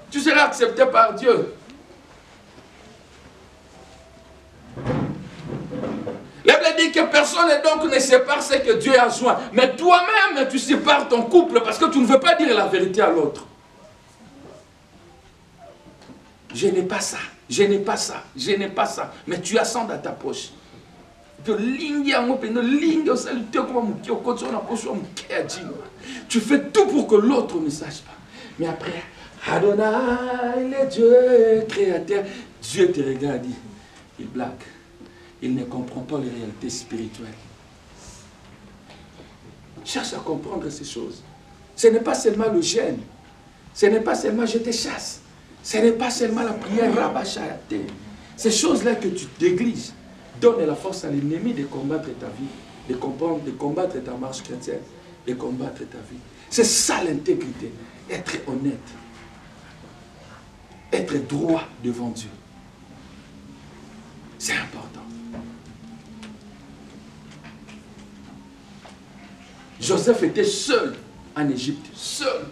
Tu seras accepté par Dieu. La Bible dit que personne donc ne sépare ce que Dieu a joint. Mais toi-même, tu sépares ton couple parce que tu ne veux pas dire la vérité à l'autre. Je n'ai pas ça, je n'ai pas ça, je n'ai pas ça. Mais tu as ça dans ta poche. Tu fais tout pour que l'autre ne sache pas. Mais après, Adonai, le Dieu créateur, Dieu te regarde, il blague. Il ne comprend pas les réalités spirituelles. Cherche à comprendre ces choses. Ce n'est pas seulement le jeûne. Ce n'est pas seulement je te chasse. Ce n'est pas seulement la prière rabachayate. Ces choses-là que tu négliges. Donne la force à l'ennemi de combattre ta vie, de combattre ta marche chrétienne, de combattre ta vie. C'est ça l'intégrité. Être honnête. Être droit devant Dieu. C'est important. Joseph était seul en Égypte, seul.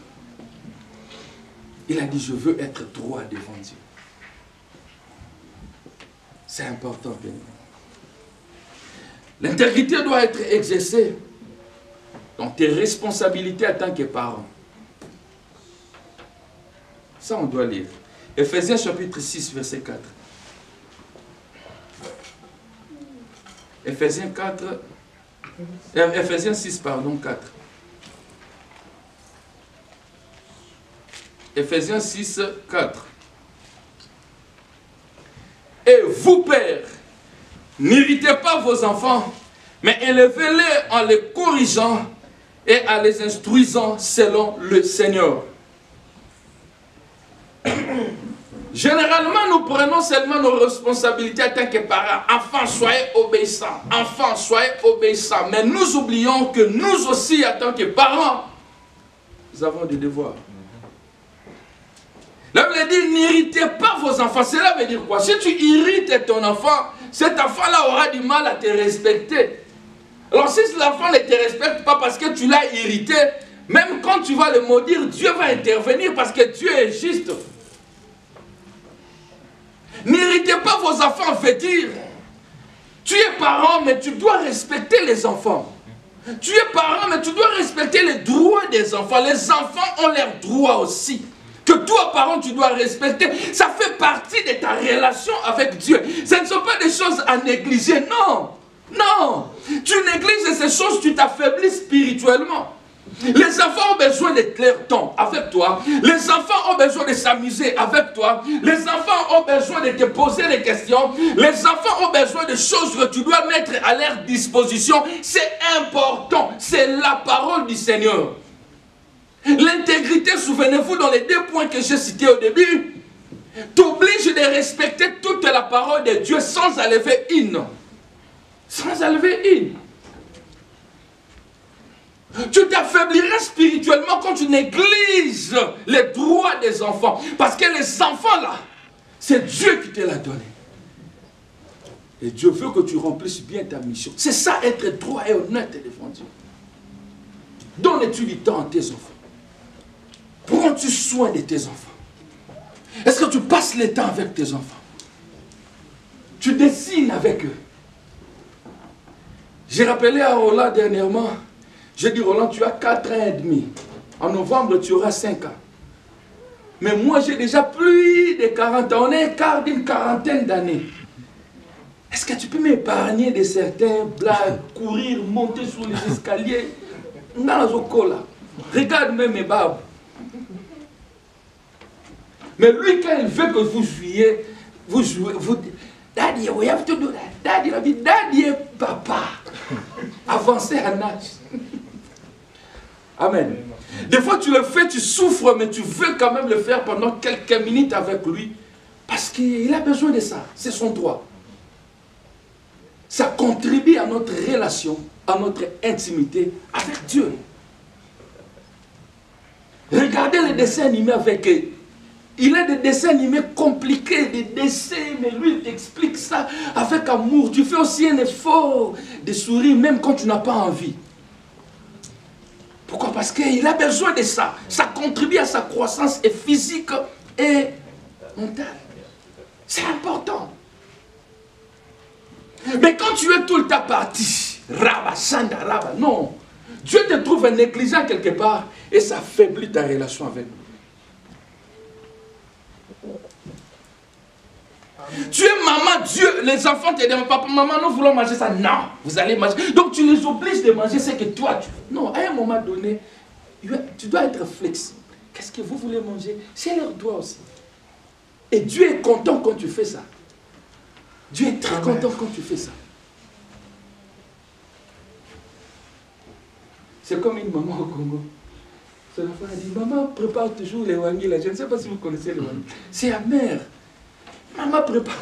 Il a dit, je veux être droit devant Dieu. C'est important, bien. L'intégrité doit être exercée dans tes responsabilités en tant que parent. Ça, on doit lire. Ephésiens chapitre 6, verset 4. Ephésiens 6, pardon, 4. Ephésiens 6, 4. Et vous, pères, n'irritez pas vos enfants, mais élevez-les en les corrigeant et en les instruisant selon le Seigneur. Généralement, nous prenons seulement nos responsabilités en tant que parents. Enfants, soyez obéissants. Enfants, soyez obéissants. Mais nous oublions que nous aussi, en tant que parents, nous avons des devoirs. La Bible dit, n'irritez pas vos enfants. Cela veut dire quoi? Si tu irrites ton enfant, cet enfant-là aura du mal à te respecter. Alors si l'enfant ne te respecte pas parce que tu l'as irrité, même quand tu vas le maudire, Dieu va intervenir parce que Dieu est juste. N'irritez pas vos enfants, veut dire, tu es parent, mais tu dois respecter les enfants. Tu es parent, mais tu dois respecter les droits des enfants. Les enfants ont leurs droits aussi. Que toi, parent, tu dois respecter. Ça fait partie de ta relation avec Dieu. Ce ne sont pas des choses à négliger, non. Non. Tu négliges ces choses, tu t'affaiblis spirituellement. Les enfants ont besoin de leur temps avec toi. Les enfants ont besoin de s'amuser avec toi. Les enfants ont besoin de te poser des questions. Les enfants ont besoin de choses que tu dois mettre à leur disposition. C'est important. C'est la parole du Seigneur. L'intégrité, souvenez-vous, dans les 2 points que j'ai cités au début, t'oblige de respecter toute la parole de Dieu sans enlever une. Sans enlever une. Tu t'affaibliras spirituellement quand tu négliges les droits des enfants. Parce que les enfants là, c'est Dieu qui te l'a donné. Et Dieu veut que tu remplisses bien ta mission. C'est ça, être droit et honnête devant Dieu. Donnes-tu du temps à tes enfants? Prends-tu soin de tes enfants? Est-ce que tu passes le temps avec tes enfants? Tu dessines avec eux? J'ai rappelé à Roland dernièrement, j'ai dit, Roland, tu as 4 ans et demi. En novembre, tu auras 5 ans. Mais moi, j'ai déjà plus de 40 ans. On est quart d'une quarantaine d'années. Est-ce que tu peux m'épargner de certains blagues, courir, monter sur les escaliers? Regarde même mes babes. Mais lui, quand il veut que vous jouiez, vous dites, Daddy, we have to do that. Daddy, il dit, Daddy est papa. Avancez en âge. Amen. Des fois, tu le fais, tu souffres, mais tu veux quand même le faire pendant quelques minutes avec lui. Parce qu'il a besoin de ça. C'est son droit. Ça contribue à notre relation, à notre intimité avec Dieu. Regardez les dessins animés avec eux. Il a des dessins animés compliqués, des dessins, mais lui il t'explique ça avec amour. Tu fais aussi un effort de sourire même quand tu n'as pas envie. Pourquoi? Parce qu'il a besoin de ça. Ça contribue à sa croissance et physique et mentale. C'est important. Mais quand tu es tout le temps parti, Rabba, Sanda, Rabba, non. Dieu te trouve négligent quelque part et ça affaiblit ta relation avec lui. Tu es maman, Dieu, les enfants te disent, papa, maman, nous voulons manger ça. Non, vous allez manger. Donc tu les obliges de manger ce que toi tu veux. Non, à un moment donné, tu dois être flexible. Qu'est-ce que vous voulez manger? C'est leur droit aussi. Et Dieu est content quand tu fais ça. Dieu est très content quand tu fais ça. C'est comme une maman au Congo. Son enfant a dit, maman prépare toujours les wangis là. Je ne sais pas si vous connaissez les wangis. C'est amer. Maman prépare.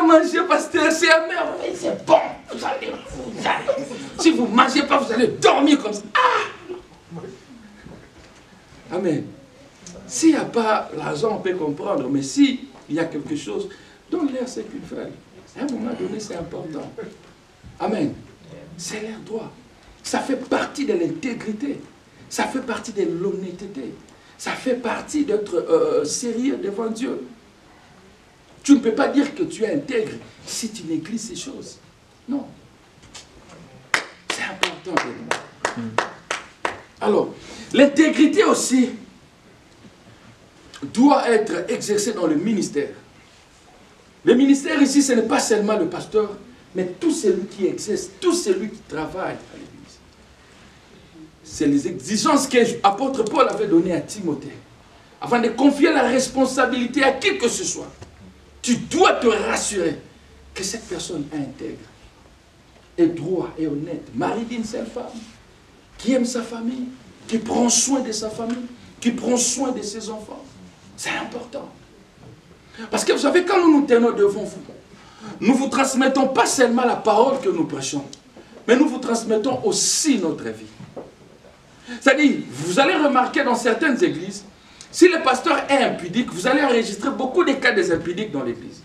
manger, pasteur, c'est amer. C'est bon. Vous allez. Si vous ne mangez pas, vous allez dormir comme ça. Ah! Amen. S'il n'y a pas l'argent, on peut comprendre. Mais s'il y a quelque chose, donne-leur ce qu'ils veulent. À un moment donné, c'est important. Amen. C'est leur droit. Ça fait partie de l'intégrité. Ça fait partie de l'honnêteté. Ça fait partie d'être sérieux devant Dieu. Tu ne peux pas dire que tu es intègre si tu négliges ces choses. Non. C'est important. Alors, l'intégrité aussi doit être exercée dans le ministère. Le ministère ici, ce n'est pas seulement le pasteur, mais tout celui qui exerce, tout celui qui travaille à l'église. C'est les exigences que l'apôtre Paul avait données à Timothée. Avant de confier la responsabilité à qui que ce soit, tu dois te rassurer que cette personne est intègre, est droit et honnête, mari d'une seule femme, qui aime sa famille, qui prend soin de sa famille, qui prend soin de ses enfants. C'est important. Parce que vous savez, quand nous nous tenons devant vous, nous ne vous transmettons pas seulement la parole que nous prêchons, mais nous vous transmettons aussi notre vie. C'est-à-dire, vous allez remarquer dans certaines églises, si le pasteur est impudique, vous allez enregistrer beaucoup de cas des impudiques dans l'église.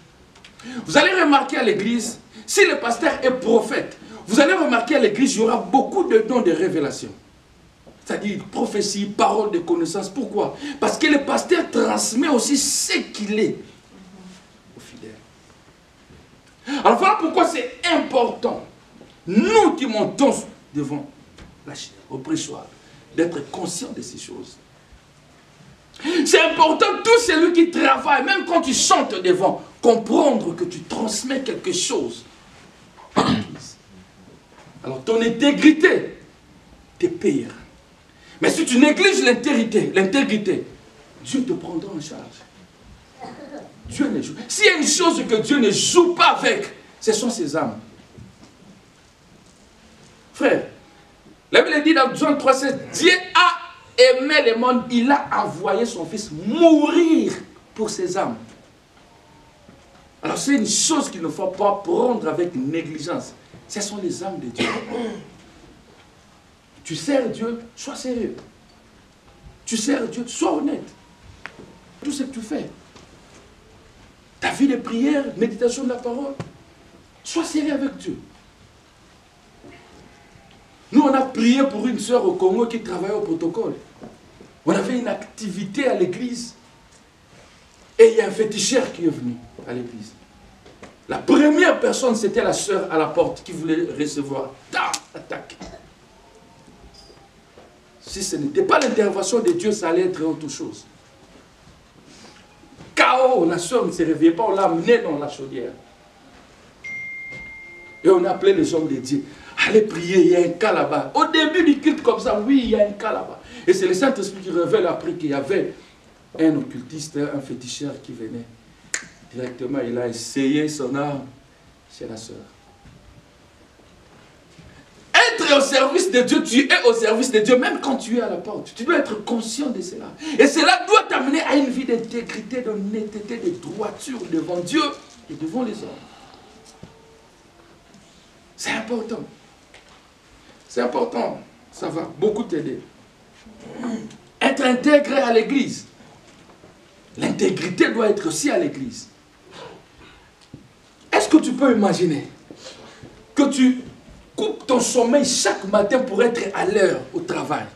Vous allez remarquer à l'église, si le pasteur est prophète, vous allez remarquer à l'église, il y aura beaucoup de dons de révélation. C'est-à-dire prophétie, parole de connaissance. Pourquoi? Parce que le pasteur transmet aussi ce qu'il est aux fidèles. Alors voilà pourquoi c'est important, nous qui montons devant la chair, au pressoir, d'être conscients de ces choses. C'est important, tout celui qui travaille, même quand tu chantes devant, comprendre que tu transmets quelque chose à l'Église. Alors ton intégrité te payera. Mais si tu négliges l'intégrité, Dieu te prendra en charge. Dieu ne joue. S'il y a une chose que Dieu ne joue pas avec, ce sont ses âmes. Frère, la Bible dit dans Jean 3,16, Dieu a aimé le monde, il a envoyé son fils mourir pour ses âmes. Alors c'est une chose qu'il ne faut pas prendre avec négligence. Ce sont les âmes de Dieu. Tu sers Dieu, sois sérieux. Tu sers Dieu, sois honnête. Tout ce que tu fais. Ta vie de prière, méditation de la parole, sois sérieux avec Dieu. Nous, on a prié pour une sœur au Congo qui travaillait au protocole. On avait une activité à l'église. Et il y a un féticheur qui est venu à l'église. La première personne, c'était la sœur à la porte qui voulait recevoir. Attaque. Si ce n'était pas l'intervention de Dieu, ça allait être autre chose. Chaos, la sœur ne se réveillait pas, on l'a amenée dans la chaudière. Et on a appelé les hommes de Dieu. Allez prier, il y a un cas là-bas. Au début du culte comme ça, oui, il y a un cas là-bas. Et c'est le Saint-Esprit qui révèle après qu'il y avait un occultiste, un féticheur qui venait. Directement, il a essayé son arme chez la sœur. Être au service de Dieu, tu es au service de Dieu, même quand tu es à la porte. Tu dois être conscient de cela. Et cela doit t'amener à une vie d'intégrité, d'honnêteté, de droiture devant Dieu et devant les hommes. C'est important. C'est important. Ça va beaucoup t'aider. Être intégré à l'église. L'intégrité doit être aussi à l'église. Est-ce que tu peux imaginer que tu coupes ton sommeil chaque matin pour être à l'heure au travail?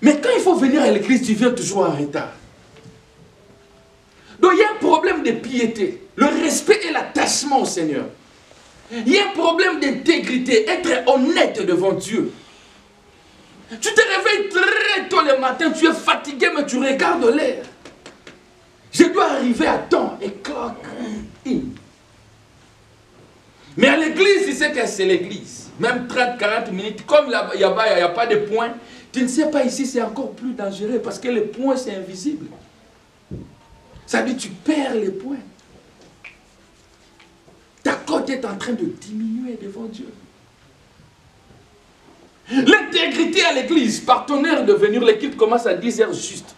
Mais quand il faut venir à l'église, tu viens toujours en retard. Donc il y a un problème de piété, le respect et l'attachement au Seigneur. Il y a un problème d'intégrité, être honnête devant Dieu. Tu te réveilles très tôt le matin, tu es fatigué, mais tu regardes l'heure. Je dois arriver à temps et clock in. Mais à l'église, tu sais que c'est l'église. Même 30-40 minutes, comme il n'y a pas de points, tu ne sais pas ici, c'est encore plus dangereux parce que les points, c'est invisible. Ça veut dire que tu perds les points. Ta cote est en train de diminuer devant Dieu. L'intégrité à l'église, partenaire de venir, l'équipe commence à 10 heures juste.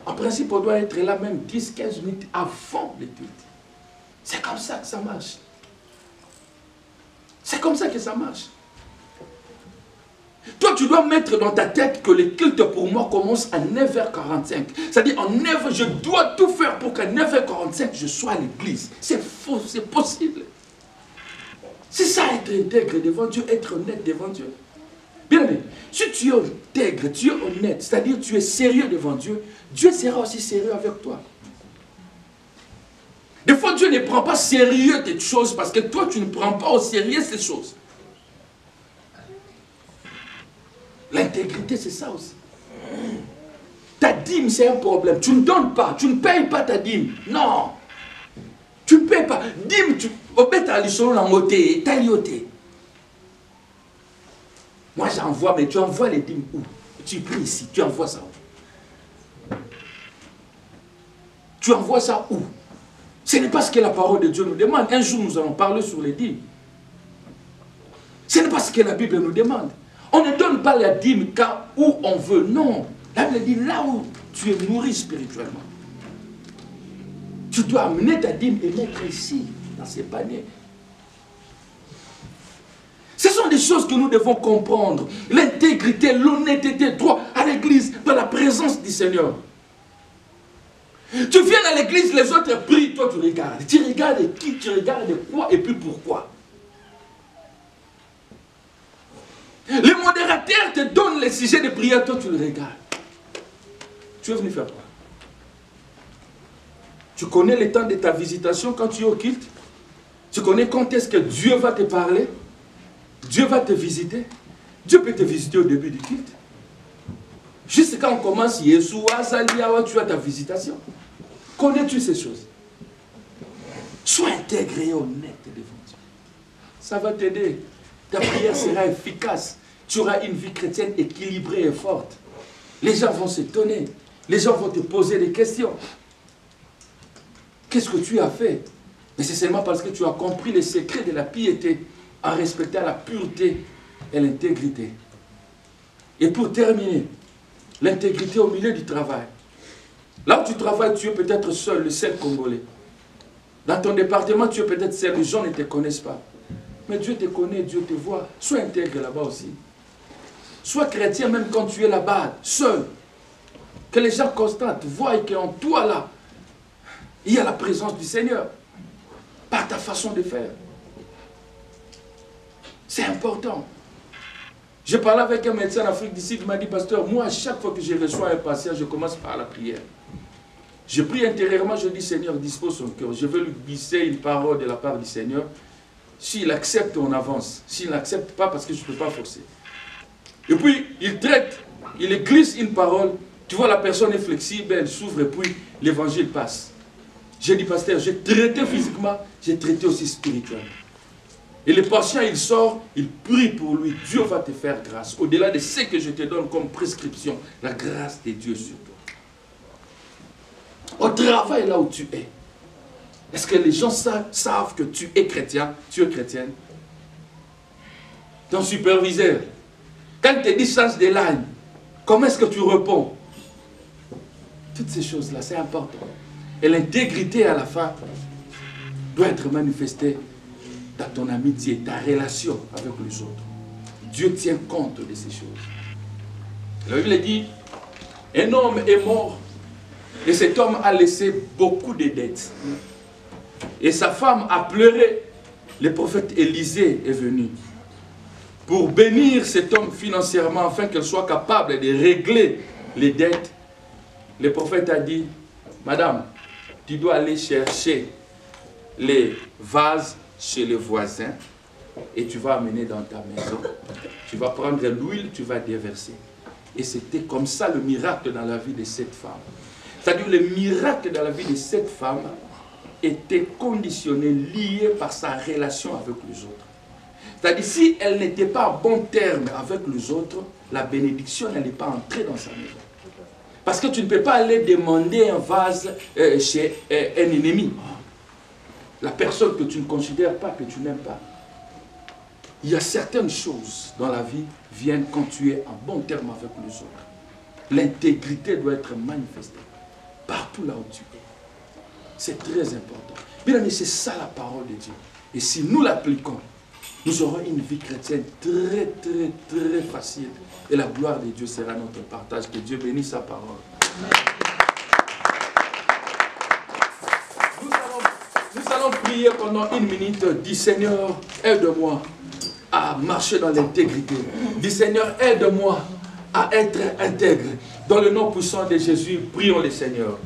En principe, on doit être là même 10-15 minutes avant le culte. C'est comme ça que ça marche. C'est comme ça que ça marche. Toi, tu dois mettre dans ta tête que le culte pour moi commence à 9h45. C'est-à-dire, en 9h, je dois tout faire pour qu'à 9h45, je sois à l'église. C'est faux, c'est possible. C'est ça, être intègre devant Dieu, être honnête devant Dieu. Bien aimé, si tu es intègre, tu es honnête, c'est-à-dire tu es sérieux devant Dieu, Dieu sera aussi sérieux avec toi. Des fois, Dieu ne prend pas sérieux tes choses parce que toi, tu ne prends pas au sérieux ces choses. L'intégrité, c'est ça aussi. Ta dîme, c'est un problème. Tu ne donnes pas, tu ne payes pas ta dîme. Non. Tu ne payes pas. Dîme, tu... Moi, j'envoie, mais tu envoies les dîmes où? Tu pries ici, tu envoies ça où? Tu envoies ça où? Ce n'est pas ce que la parole de Dieu nous demande. Un jour, nous allons parler sur les dîmes. Ce n'est pas ce que la Bible nous demande. On ne donne pas la dîme car où on veut. Non. La Bible dit là où tu es nourri spirituellement. Tu dois amener ta dîme et mettre ici, dans ces paniers. Ce sont des choses que nous devons comprendre. L'intégrité, l'honnêteté, droit à l'église, dans la présence du Seigneur. Tu viens à l'église, les autres prient, toi tu regardes. Tu regardes qui, tu regardes quoi et puis pourquoi. Les modérateurs te donnent les sujets de prière, toi tu le regardes. Tu es venu faire quoi? Tu connais le temps de ta visitation quand tu es au culte? Tu connais quand est-ce que Dieu va te parler? Dieu va te visiter? Dieu peut te visiter au début du culte. Juste quand on commence, Yeshua, Zaliawa, tu as ta visitation. Connais-tu ces choses? Sois intègre et honnête devant Dieu. Ça va t'aider. Ta prière sera efficace. Tu auras une vie chrétienne équilibrée et forte. Les gens vont s'étonner. Les gens vont te poser des questions. Qu'est-ce que tu as fait? Mais c'est seulement parce que tu as compris les secrets de la piété en respectant la pureté et l'intégrité. Et pour terminer, l'intégrité au milieu du travail. Là où tu travailles, tu es peut-être seul, le seul Congolais. Dans ton département, tu es peut-être seul, les gens ne te connaissent pas. Mais Dieu te connaît, Dieu te voit. Sois intègre là-bas aussi. Sois chrétien même quand tu es là-bas, seul. Que les gens constatent, voient qu'en toi là, il y a la présence du Seigneur. Par ta façon de faire. C'est important. Je parlais avec un médecin en Afrique du Sud, il m'a dit, pasteur, moi, à chaque fois que je reçois un patient, je commence par la prière. Je prie intérieurement, je dis, Seigneur, dispose son cœur. Je veux lui glisser une parole de la part du Seigneur. S'il accepte, on avance. S'il n'accepte pas, parce que je ne peux pas forcer. Et puis, il traite, il glisse une parole. Tu vois, la personne est flexible, elle s'ouvre et puis l'évangile passe. J'ai dit, pasteur, j'ai traité physiquement, j'ai traité aussi spirituellement. Et le patient, il sort, il prie pour lui. Dieu va te faire grâce. Au-delà de ce que je te donne comme prescription, la grâce de Dieu sur toi. Au travail, là où tu es, est-ce que les gens savent que tu es chrétien, tu es chrétienne? Ton superviseur, quand il te dit change de ligne, comment est-ce que tu réponds? Toutes ces choses-là, c'est important. Et l'intégrité à la fin doit être manifestée dans ton amitié, ta relation avec les autres. Dieu tient compte de ces choses. La Bible dit, un homme est mort et cet homme a laissé beaucoup de dettes. Et sa femme a pleuré. Le prophète Élisée est venu pour bénir cet homme financièrement afin qu'elle soit capable de régler les dettes. Le prophète a dit, madame, tu dois aller chercher les vases chez le voisin et tu vas amener dans ta maison. Tu vas prendre l'huile, tu vas déverser. Et c'était comme ça le miracle dans la vie de cette femme. C'est-à-dire le miracle dans la vie de cette femme était conditionné, lié par sa relation avec les autres. C'est-à-dire si elle n'était pas en bon terme avec les autres, la bénédiction n'allait pas entrer dans sa maison. Parce que tu ne peux pas aller demander un vase chez un ennemi. La personne que tu ne considères pas, que tu n'aimes pas. Il y a certaines choses dans la vie viennent quand tu es en bon terme avec les autres. L'intégrité doit être manifestée partout là où tu es. C'est très important. Bien aimé, c'est ça la parole de Dieu. Et si nous l'appliquons, nous aurons une vie chrétienne très, très, très facile. Et la gloire de Dieu sera notre partage. Que Dieu bénisse sa parole. Nous allons prier pendant 1 minute. Dis Seigneur, aide-moi à marcher dans l'intégrité. Dis Seigneur, aide-moi à être intègre. Dans le nom puissant de Jésus, prions le Seigneur.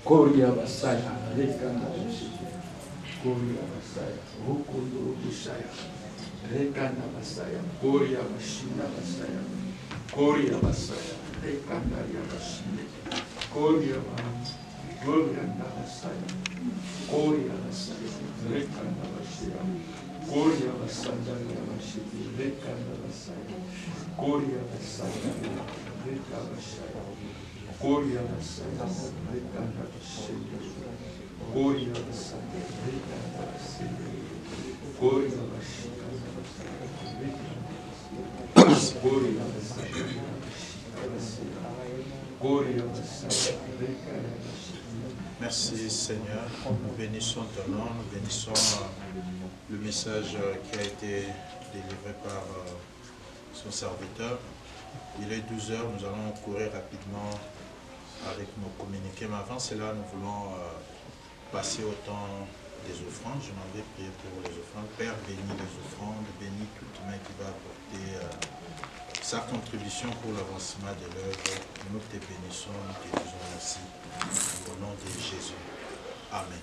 Koria Basaya, Rekanda Basaya, Koria Basaya, Rokondo Basaya, Rekanda Basaya, Koria Bashina Basaya, Koria Basaya, Rekanda Basaya, Koria Basaya, Koria Basaya, Rekanda Basaya, Koria Basaya, Rekanda Basaya, Koria Basaya, Rekanda Basaya. Koria Basaya, Rekanda Basaya, Koria Basaya, Rekanda Basaya, Koria Basaya, Koria Basaya, Koria Basaya, Rekanda Basaya. Merci Seigneur, nous bénissons ton nom, nous bénissons le message qui a été délivré par son serviteur. Il est 12 h, nous allons courir rapidement avec nos communiqués, mais avant cela, nous voulons passer au temps des offrandes. Je m'en vais prier pour les offrandes. Père, bénis les offrandes, bénis toute main qui va apporter sa contribution pour l'avancement de l'œuvre. Nous te bénissons, nous te disons merci. Au nom de Jésus. Amen.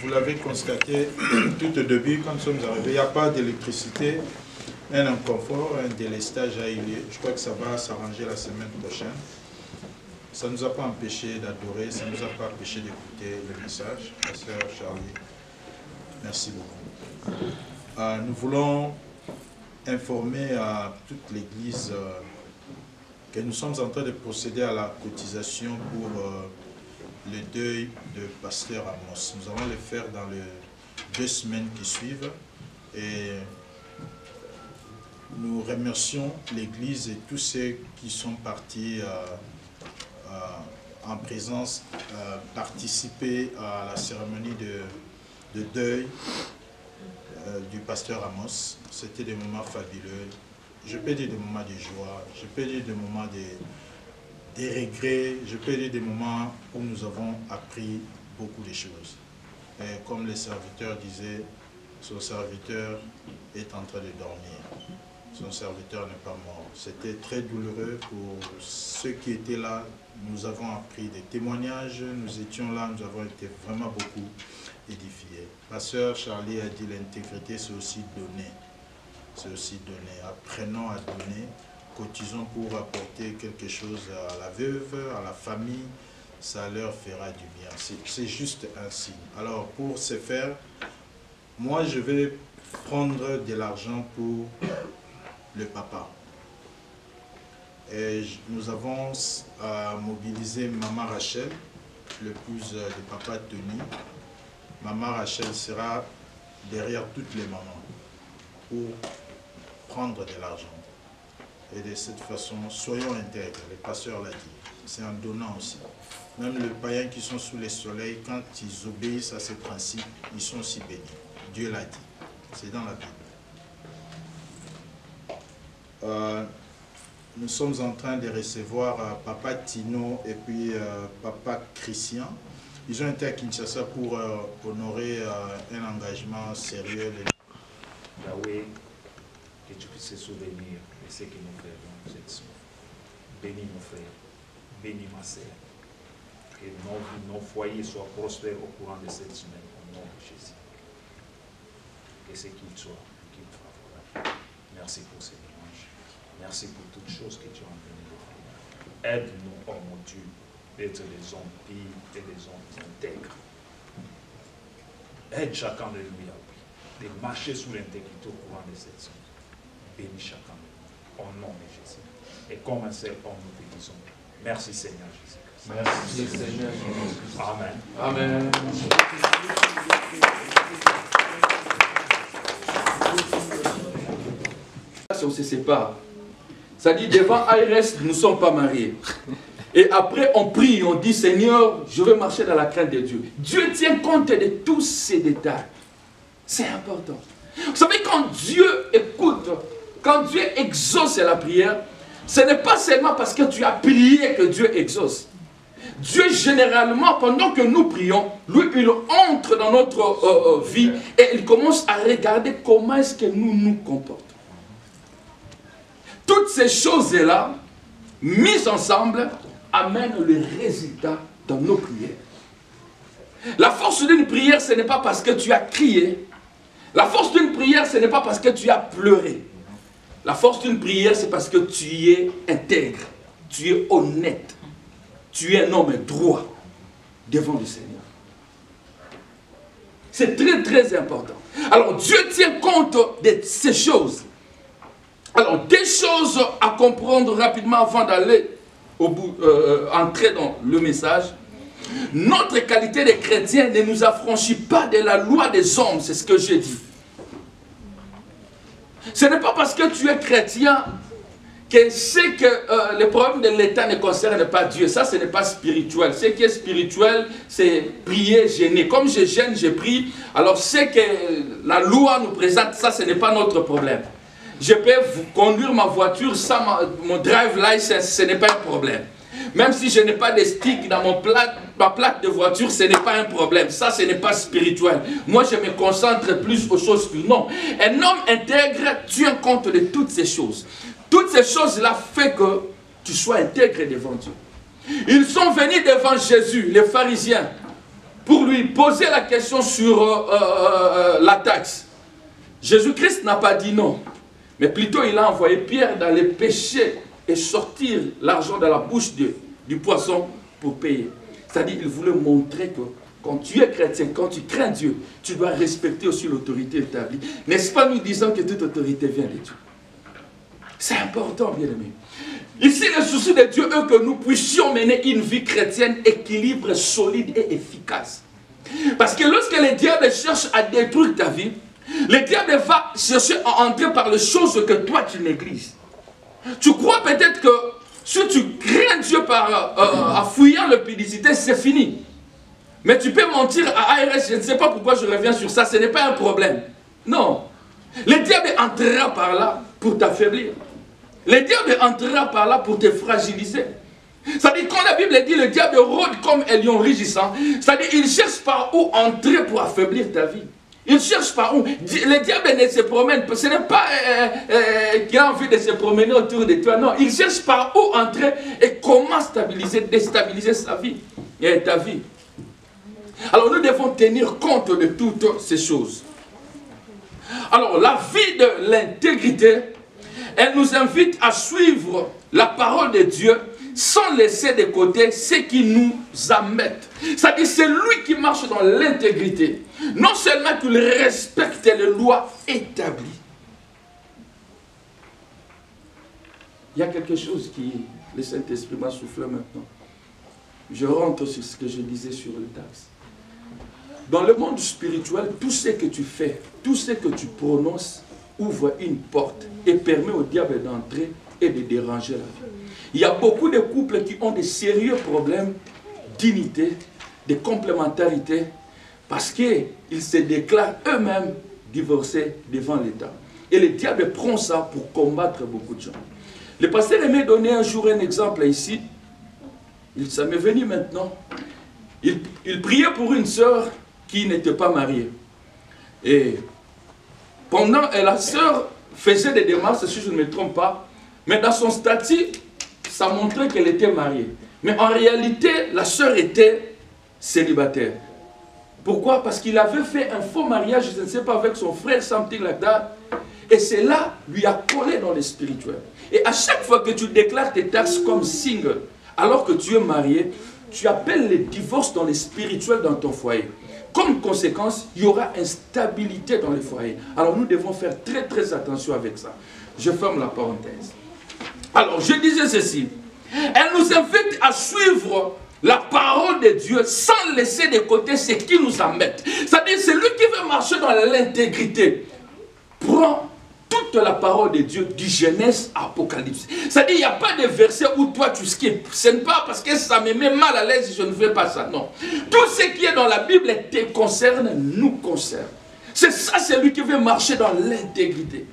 Vous l'avez constaté tout au début, quand nous sommes arrivés, il n'y a pas d'électricité, un inconfort, un délestage a eu lieu. Je crois que ça va s'arranger la semaine prochaine. Ça ne nous a pas empêché d'adorer, ça ne nous a pas empêché d'écouter le message. Pasteur Charlie, merci beaucoup. Nous voulons informer à toute l'Église que nous sommes en train de procéder à la cotisation pour le deuil de Pasteur Amos. Nous allons le faire dans les 2 semaines qui suivent et nous remercions l'Église et tous ceux qui sont partis en présence participer à la cérémonie de deuil du Pasteur Amos. C'était des moments fabuleux. Je peux dire des moments de joie, je peux dire des moments des regrets, je peux dire des moments où nous avons appris beaucoup de choses. Et comme le serviteur disait, son serviteur est en train de dormir. Son serviteur n'est pas mort. C'était très douloureux pour ceux qui étaient là. Nous avons appris des témoignages, nous étions là, nous avons été vraiment beaucoup édifiés. Ma sœur Charlie a dit l'intégrité, c'est aussi donner. C'est aussi donner. Apprenons à donner. Cotisons pour apporter quelque chose à la veuve, à la famille, ça leur fera du bien. C'est juste un signe. Alors, pour ce faire, moi, je vais prendre de l'argent pour le papa. Et nous avons mobilisé Maman Rachel, l'épouse de papa Tony. Maman Rachel sera derrière toutes les mamans pour prendre de l'argent. Et de cette façon, soyons intègres, le pasteur l'a dit. C'est en donnant aussi. Même les païens qui sont sous le soleil, quand ils obéissent à ces principes, ils sont aussi bénis. Dieu l'a dit. C'est dans la Bible. Nous sommes en train de recevoir Papa Tino et puis Papa Christian. Ils ont été à Kinshasa pour honorer un engagement sérieux. Yahweh, que tu puisses se souvenir de ce que nous faisons cette semaine. Bénis nos frères, bénis ma sœur. Que nos foyers soient prospères au courant de cette semaine, au nom de Jésus. Que ce qu'il soit, qu'il favorable. Merci pour ces dimanches. Merci pour toutes choses que tu as données. Aide-nous, oh mon Dieu, d'être des hommes purs et des hommes intègres. Aide chacun de nous, Yahweh, de marcher sous l'intégrité au courant de cette semaine. Bénis chacun de nous, au nom de Jésus. Et comme un seul homme, nous te disons, merci Seigneur Jésus. Merci Seigneur. Amen. Amen. Si on se sépare, ça dit devant ARS, nous ne sommes pas mariés. Et après, on prie, on dit, Seigneur, je veux marcher dans la crainte de Dieu. Dieu tient compte de tous ces détails. C'est important. Vous savez, quand Dieu écoute, quand Dieu exauce la prière, ce n'est pas seulement parce que tu as prié que Dieu exauce. Dieu, généralement, pendant que nous prions, lui, il entre dans notre vie et il commence à regarder comment est-ce que nous nous comportons. Toutes ces choses-là, mises ensemble, amènent le résultat dans nos prières. La force d'une prière, ce n'est pas parce que tu as crié. La force d'une prière, ce n'est pas parce que tu as pleuré. La force d'une prière, c'est parce que tu es intègre, tu es honnête, tu es un homme droit devant le Seigneur. C'est très très important. Alors Dieu tient compte de ces choses. Alors des choses à comprendre rapidement avant d'aller au bout, entrer dans le message. Notre qualité de chrétien ne nous affranchit pas de la loi des hommes, c'est ce que j'ai dit. Ce n'est pas parce que tu es chrétien que c'est que le problème de l'État ne concerne pas Dieu. Ça, ce n'est pas spirituel. Ce qui est spirituel, c'est prier, jeûner. Comme je gêne, je prie. Alors, ce que la loi nous présente, ça, ce n'est pas notre problème. Je peux conduire ma voiture sans mon drive license, ce n'est pas un problème. Même si je n'ai pas de stick dans ma plaque de voiture, ce n'est pas un problème. Ça, ce n'est pas spirituel. Moi, je me concentre plus aux choses spirituelles. Non. Un homme intègre tient compte de toutes ces choses. Toutes ces choses-là font que tu sois intègre devant Dieu. Ils sont venus devant Jésus, les pharisiens, pour lui poser la question sur la taxe. Jésus-Christ n'a pas dit non. Mais plutôt, il a envoyé Pierre dans les péchés et sortir l'argent de la bouche du poisson pour payer. C'est-à-dire, il voulait montrer que quand tu es chrétien, quand tu crains Dieu, tu dois respecter aussi l'autorité établie. N'est-ce pas nous disons que toute autorité vient de Dieu? C'est important, bien aimé. Ici, le souci de Dieu est que nous puissions mener une vie chrétienne équilibrée, solide et efficace. Parce que lorsque le diable cherche à détruire ta vie, le diable va chercher à entrer par les choses que toi tu négliges. Tu crois peut-être que si tu crains Dieu en fouillant la publicité, c'est fini. Mais tu peux mentir à ARS, je ne sais pas pourquoi je reviens sur ça, ce n'est pas un problème. Non. Le diable entrera par là pour t'affaiblir. Le diable entrera par là pour te fragiliser. C'est-à-dire, quand la Bible dit le diable rôde comme un lion rugissant, c'est-à-dire il cherche par où entrer pour affaiblir ta vie. Il cherche par où. Le diable ne se promène. Ce n'est pas qu'il a envie de se promener autour de toi. Non, il cherche par où entrer et comment stabiliser, déstabiliser sa vie et ta vie. Alors nous devons tenir compte de toutes ces choses. Alors la vie de l'intégrité, elle nous invite à suivre la parole de Dieu sans laisser de côté ce qui nous amène. C'est-à-dire c'est lui qui marche dans l'intégrité. Non seulement qu'il respecte les lois établies. Il y a quelque chose qui, le Saint-Esprit m'a soufflé maintenant. Je rentre sur ce que je disais sur le taxe. Dans le monde spirituel, tout ce que tu fais, tout ce que tu prononces, ouvre une porte et permet au diable d'entrer et de déranger la vie. Il y a beaucoup de couples qui ont de sérieux problèmes d'unité, de complémentarité, parce qu'ils se déclarent eux-mêmes divorcés devant l'État. Et le diable prend ça pour combattre beaucoup de gens. Le pasteur aimait donner un jour un exemple ici. Ça m'est venu maintenant. Il priait pour une sœur qui n'était pas mariée. Et pendant, la sœur faisait des démarches, si je ne me trompe pas, mais dans son statut, ça montrait qu'elle était mariée. Mais en réalité, la sœur était célibataire. Pourquoi? Parce qu'il avait fait un faux mariage, je ne sais pas, avec son frère, something like that. Et cela lui a collé dans le spirituel. Et à chaque fois que tu déclares tes taxes comme single, alors que tu es marié, tu appelles le divorce dans le spirituel dans ton foyer. Comme conséquence, il y aura instabilité dans le foyer. Alors nous devons faire très très attention avec ça. Je ferme la parenthèse. Alors je disais ceci. Elle nous invite à suivre la parole de Dieu sans laisser de côté ce qui nous embête. C'est-à-dire celui qui veut marcher dans l'intégrité prend toute la parole de Dieu du Genèse à Apocalypse. C'est-à-dire il n'y a pas de verset où toi tu skippes. Ce n'est pas parce que ça me met mal à l'aise, je ne fais pas ça. Non. Tout ce qui est dans la Bible te concerne, nous concerne. C'est ça, celui qui veut marcher dans l'intégrité.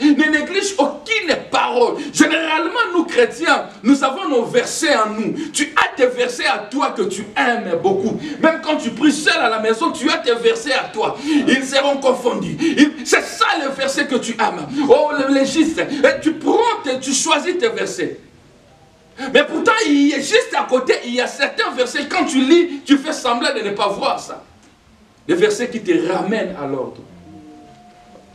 Ne néglige aucune parole. Généralement, nous chrétiens, nous avons nos versets en nous. Tu as tes versets à toi que tu aimes beaucoup. Même quand tu pries seul à la maison, tu as tes versets à toi. Ils seront confondus. C'est ça le verset que tu aimes. Oh, le juste. Et tu prends, tu choisis tes versets. Mais pourtant, il y a juste à côté, il y a certains versets. Quand tu lis, tu fais semblant de ne pas voir ça. Les versets qui te ramènent à l'ordre.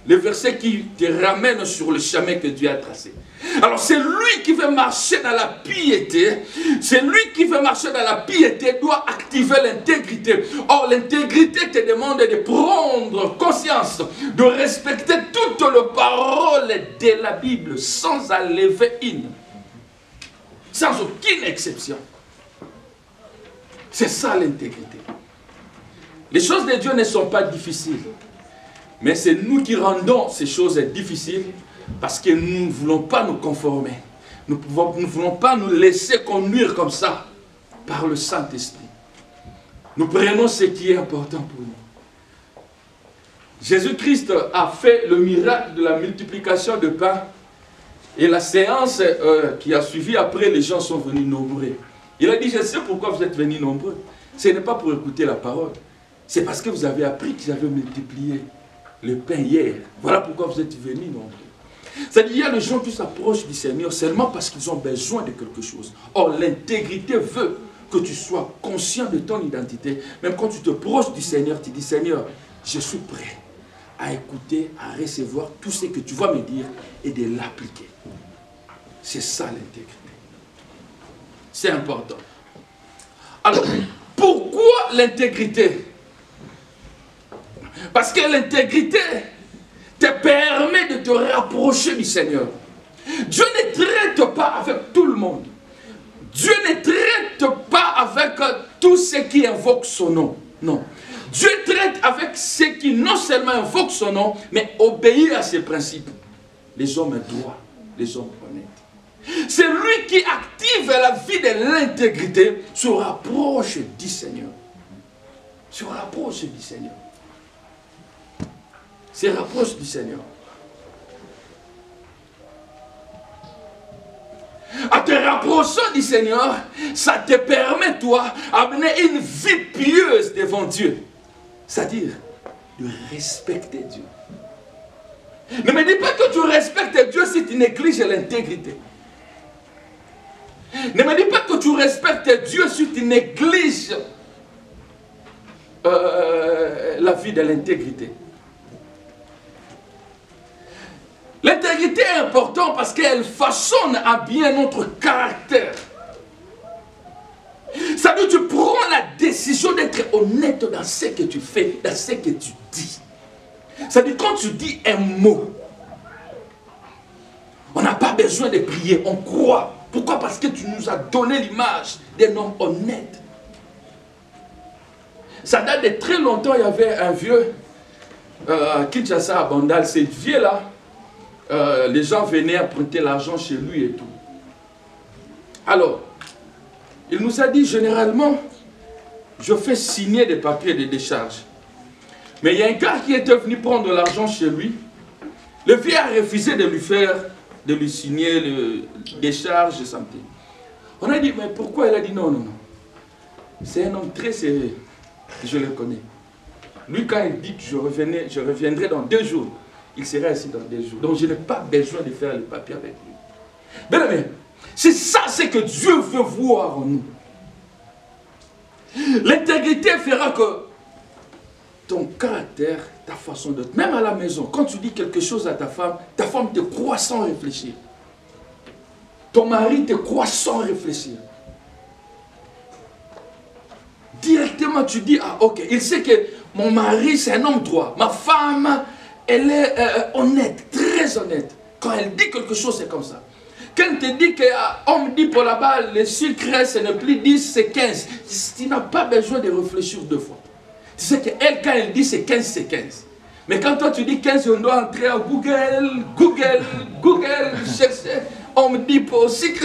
Les versets qui te ramènent sur le chemin que Dieu a tracé. Alors c'est lui qui veut marcher dans la piété. C'est lui qui veut marcher dans la piété doit activer l'intégrité. Or l'intégrité te demande de prendre conscience, de respecter toutes les paroles de la Bible sans enlever une. Sans aucune exception. C'est ça l'intégrité. Les choses de Dieu ne sont pas difficiles. Mais c'est nous qui rendons ces choses difficiles parce que nous ne voulons pas nous conformer. Nous ne voulons pas nous laisser conduire comme ça par le Saint-Esprit. Nous prenons ce qui est important pour nous. Jésus-Christ a fait le miracle de la multiplication de pain et la séance qui a suivi après, les gens sont venus nombreux. Il a dit, je sais pourquoi vous êtes venus nombreux. Ce n'est pas pour écouter la parole. C'est parce que vous avez appris qu'ils avaient multiplié le pain hier. Voilà pourquoi vous êtes venus nombreux. C'est-à-dire, il y a des gens qui s'approchent du Seigneur seulement parce qu'ils ont besoin de quelque chose. Or, l'intégrité veut que tu sois conscient de ton identité. Même quand tu te proches du Seigneur, tu dis, Seigneur, je suis prêt à écouter, à recevoir tout ce que tu vas me dire et de l'appliquer. C'est ça l'intégrité. C'est important. Alors, pourquoi l'intégrité? Parce que l'intégrité te permet de te rapprocher du Seigneur. Dieu ne traite pas avec tout le monde. Dieu ne traite pas avec tous ceux qui invoquent son nom. Non. Dieu traite avec ceux qui non seulement invoquent son nom, mais obéissent à ses principes. Les hommes droits, les hommes honnêtes. C'est lui qui active la vie de l'intégrité, se rapproche du Seigneur. Se rapproche du Seigneur. Se rapproche du Seigneur. En te rapprochant du Seigneur, ça te permet, toi, d'amener une vie pieuse devant Dieu. C'est-à-dire, de respecter Dieu. Ne me dis pas que tu respectes Dieu si tu négliges l'intégrité. Ne me dis pas que tu respectes Dieu si tu négliges la vie de l'intégrité. L'intégrité est importante parce qu'elle façonne à bien notre caractère. Ça veut dire que tu prends la décision d'être honnête dans ce que tu fais, dans ce que tu dis. Ça veut dire quand tu dis un mot, on n'a pas besoin de prier, on croit. Pourquoi? Parce que tu nous as donné l'image d'un homme honnête. Ça date de très longtemps, il y avait un vieux à Kinshasa, à Bandal, ce vieux-là. Les gens venaient prêter l'argent chez lui et tout. Alors, il nous a dit généralement, je fais signer des papiers de décharge. Mais il y a un gars qui était venu prendre l'argent chez lui. Le vieux a refusé de lui signer le décharge et santé. On a dit, mais pourquoi? Il a dit non, non, non. C'est un homme très sérieux. Je le connais. Lui, quand il dit que je reviendrai dans 2 jours, il sera ici dans 2 jours. Donc je n'ai pas besoin de faire le papier avec lui. Bien aimé, c'est ça ce que Dieu veut voir en nous. L'intégrité fera que ton caractère, ta façon d'être. Même à la maison, quand tu dis quelque chose à ta femme te croit sans réfléchir. Ton mari te croit sans réfléchir. Directement, tu dis, ah ok, il sait que mon mari, c'est un homme droit. Ma femme, elle est honnête, très honnête. Quand elle dit quelque chose, c'est comme ça. Quand elle te dit qu'on me dit pour là-bas, le sucre, ce n'est plus 10, c'est 15. Tu n'as pas besoin de réfléchir deux fois. Tu sais qu'elle, quand elle dit c'est 15, c'est 15. Mais quand toi tu dis 15, on doit entrer à Google, chercher. On me dit pour sucre.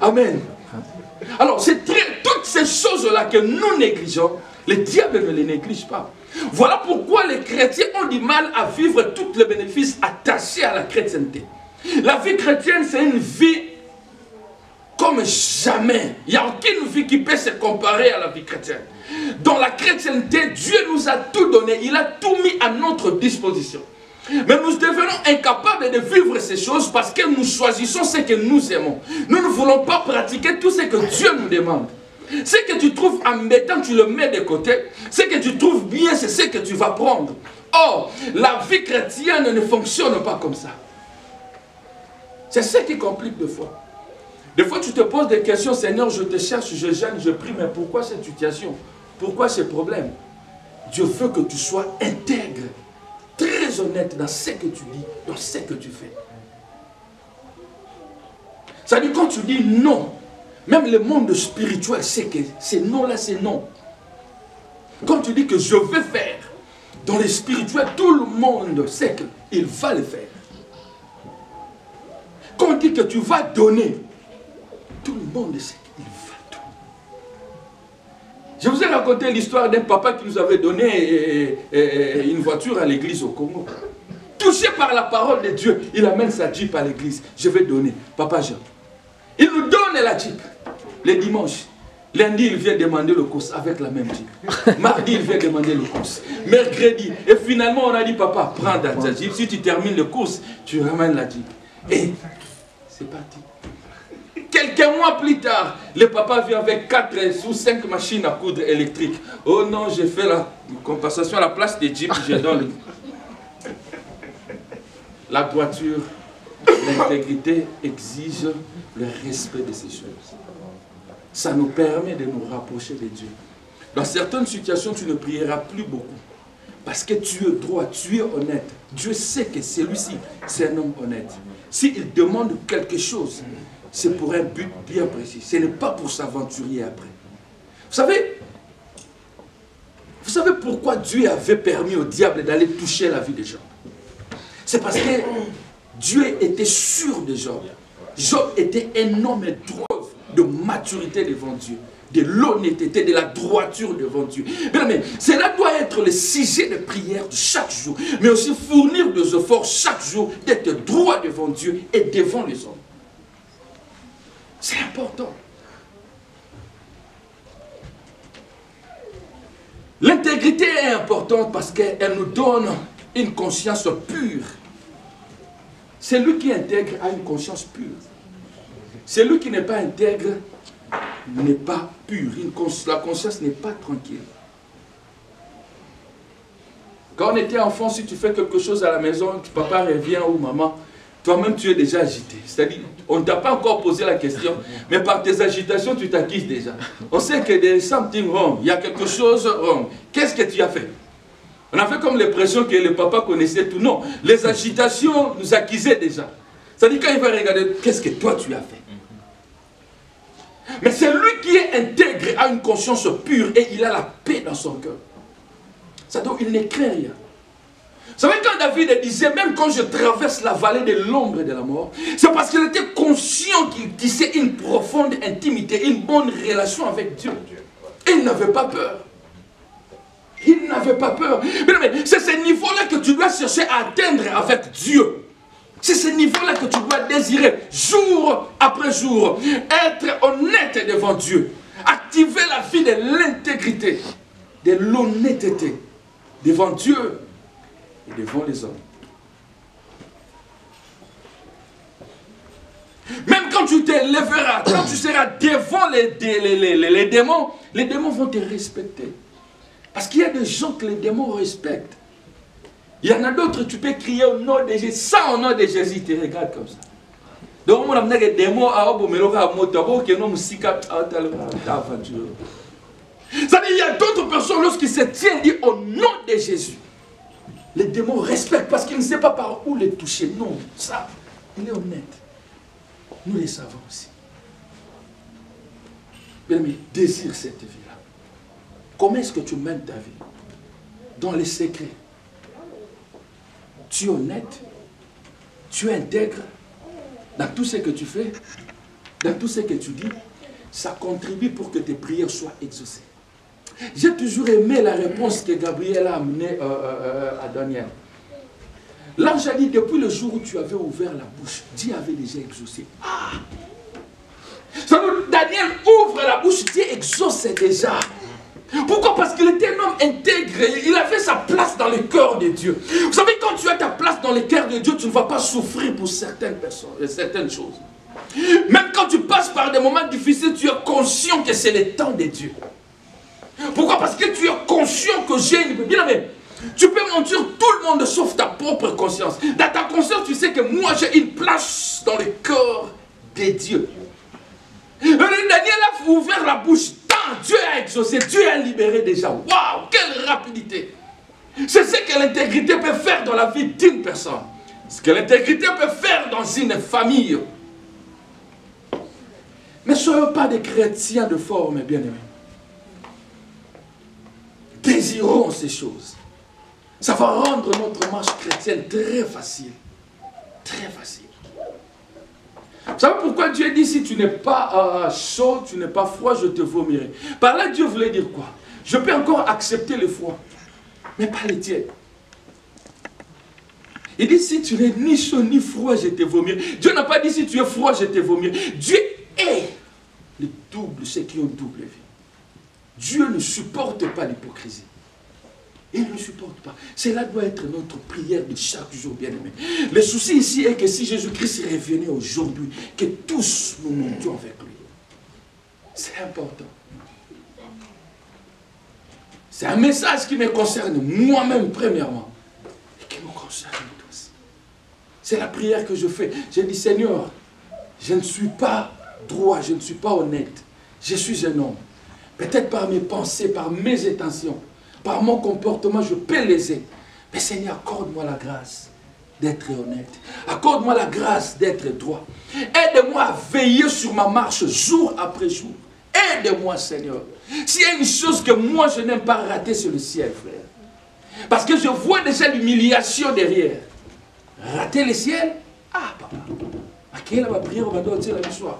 Amen. Alors, c'est toutes ces choses-là que nous négligeons, le diable ne les néglige pas. Voilà pourquoi les chrétiens ont du mal à vivre tous les bénéfices attachés à la chrétienté. La vie chrétienne, c'est une vie comme jamais. Il n'y a aucune vie qui peut se comparer à la vie chrétienne. Dans la chrétienté, Dieu nous a tout donné, il a tout mis à notre disposition. Mais nous devenons incapables de vivre ces choses parce que nous choisissons ce que nous aimons. Nous ne voulons pas pratiquer tout ce que Dieu nous demande. Ce que tu trouves embêtant, tu le mets de côté. Ce que tu trouves bien, c'est ce que tu vas prendre. Or, la vie chrétienne ne fonctionne pas comme ça. C'est ce qui complique des fois. Des fois, tu te poses des questions, Seigneur, je te cherche, je gêne, je prie, mais pourquoi cette situation? Pourquoi ces problèmes? Dieu veut que tu sois intègre, très honnête dans ce que tu dis, dans ce que tu fais. Ça dit quand tu dis non, même le monde spirituel sait que c'est non là, c'est non. Quand tu dis que je vais faire, dans les spirituels, tout le monde sait qu'il va le faire. Quand on dit que tu vas donner, tout le monde sait qu'il va donner. Je vous ai raconté l'histoire d'un papa qui nous avait donné une voiture à l'église au Congo. Touché par la parole de Dieu, il amène sa Jeep à l'église. Je vais donner. Papa Jean. Il nous donne la Jeep. Les dimanches. Lundi, il vient demander le course avec la même Jeep. Mardi, il vient demander le course. Mercredi. Et finalement, on a dit, papa, prends ta Jeep. Si tu termines le course, tu ramènes la Jeep. Et c'est parti. Quelques mois plus tard, le papa vient avec 4 ou 5 machines à coudre électriques. Oh non, j'ai fait la compensation à la place des Jeeps, je donne. La droiture, l'intégrité exige le respect de ces choses. Ça nous permet de nous rapprocher de Dieu. Dans certaines situations, tu ne prieras plus beaucoup. Parce que tu es droit, tu es honnête. Dieu sait que celui-ci, c'est un homme honnête. S'il demande quelque chose, c'est pour un but bien précis. Ce n'est pas pour s'aventurer après. Vous savez pourquoi Dieu avait permis au diable d'aller toucher la vie des gens? C'est parce que Dieu était sûr de Job. Job était un homme droit, de maturité devant Dieu, de l'honnêteté, de la droiture devant Dieu. Mais cela doit être le sujet de prière de chaque jour, mais aussi fournir des efforts chaque jour d'être droit devant Dieu et devant les hommes. C'est important. L'intégrité est importante parce qu'elle nous donne une conscience pure. Celui qui intègre a une conscience pure. Celui qui n'est pas intègre n'est pas pur. La conscience n'est pas tranquille. Quand on était enfant, si tu fais quelque chose à la maison, papa revient ou maman, toi-même tu es déjà agité. C'est-à-dire, on ne t'a pas encore posé la question, mais par tes agitations, tu t'acquises déjà. On sait que there is something wrong. Il y a quelque chose wrong. Qu'est-ce que tu as fait? On a fait comme l'impression que le papa connaissait tout. Non, les agitations nous acquisaient déjà. C'est-à-dire quand il va regarder, qu'est-ce que toi tu as fait? Mais c'est lui qui est intègre, a une conscience pure et il a la paix dans son cœur. C'est-à-dire il ne craint rien. Vous savez quand David disait, même quand je traverse la vallée de l'ombre de la mort, c'est parce qu'il était conscient qu'il tissait une profonde intimité, une bonne relation avec Dieu. Et il n'avait pas peur. Il n'avait pas peur. Mais c'est ce niveau-là que tu dois chercher à atteindre avec Dieu. C'est ce niveau-là que tu dois désirer jour après jour. Être honnête devant Dieu. Activer la vie de l'intégrité, de l'honnêteté devant Dieu et devant les hommes. Même quand tu t'élèveras, quand tu seras devant les démons vont te respecter. Parce qu'il y a des gens que les démons respectent. Il y en a d'autres, tu peux crier au nom de Jésus, sans au nom de Jésus, ils te regardent comme ça. Donc, on a des démons à c'est-à-dire, il y a d'autres personnes, lorsqu'ils se tiennent, disent au nom de Jésus. Les démons respectent parce qu'ils ne savent pas par où les toucher. Non, ça, il est honnête. Nous les savons aussi. Bien aimé, désire cette vie-là. Comment est-ce que tu mènes ta vie? Dans les secrets. Tu es honnête, tu es intègre dans tout ce que tu fais, dans tout ce que tu dis. Ça contribue pour que tes prières soient exaucées. J'ai toujours aimé la réponse que Gabriel a amenée à Daniel. L'ange a dit, depuis le jour où tu avais ouvert la bouche, Dieu avait déjà exaucé. Ah! Daniel ouvre la bouche, Dieu exauce déjà. Pourquoi? Parce qu'il était un homme intègre, il avait sa place dans le cœur de Dieu. Vous savez, quand tu as ta place dans le cœur de Dieu, tu ne vas pas souffrir pour certaines personnes, certaines choses. Même quand tu passes par des moments difficiles, tu es conscient que c'est le temps de Dieu. Pourquoi? Parce que tu es conscient que j'ai une... Bien aimé, tu peux mentir tout le monde sauf ta propre conscience. Dans ta conscience, tu sais que moi j'ai une place dans le cœur de Dieu. Daniel a ouvert la bouche. Dieu a exaucé, Dieu a libéré déjà. Waouh, quelle rapidité! C'est ce que l'intégrité peut faire dans la vie d'une personne. Ce que l'intégrité peut faire dans une famille. Mais ne soyons pas des chrétiens de forme, bien-aimés. Désirons ces choses. Ça va rendre notre marche chrétienne très facile. Très facile. Vous savez pourquoi Dieu dit, si tu n'es pas chaud, tu n'es pas froid, je te vomirai. Par là, Dieu voulait dire quoi? Je peux encore accepter le froid, mais pas le tiède. Il dit, si tu n'es ni chaud ni froid, je te vomirai. Dieu n'a pas dit, si tu es froid, je te vomirai. Dieu est le double, ceux qui ont double vie. Dieu ne supporte pas l'hypocrisie. Il ne supporte pas. Cela doit être notre prière de chaque jour, bien-aimé. Le souci ici est que si Jésus-Christ revenait aujourd'hui, que tous nous montions avec lui. C'est important. C'est un message qui me concerne moi-même, premièrement, et qui nous concerne tous. C'est la prière que je fais. Je dis, Seigneur, je ne suis pas droit, je ne suis pas honnête. Je suis un homme. Peut-être par mes pensées, par mes intentions, par mon comportement, je peux léser. Mais Seigneur, accorde-moi la grâce d'être honnête. Accorde-moi la grâce d'être droit. Aide-moi à veiller sur ma marche jour après jour. Aide-moi, Seigneur. S'il y a une chose que moi, je n'aime pas rater, c'est le ciel, frère. Parce que je vois déjà l'humiliation derrière. Rater le ciel? Ah, papa. À qui est ma prière, on va dire la soir.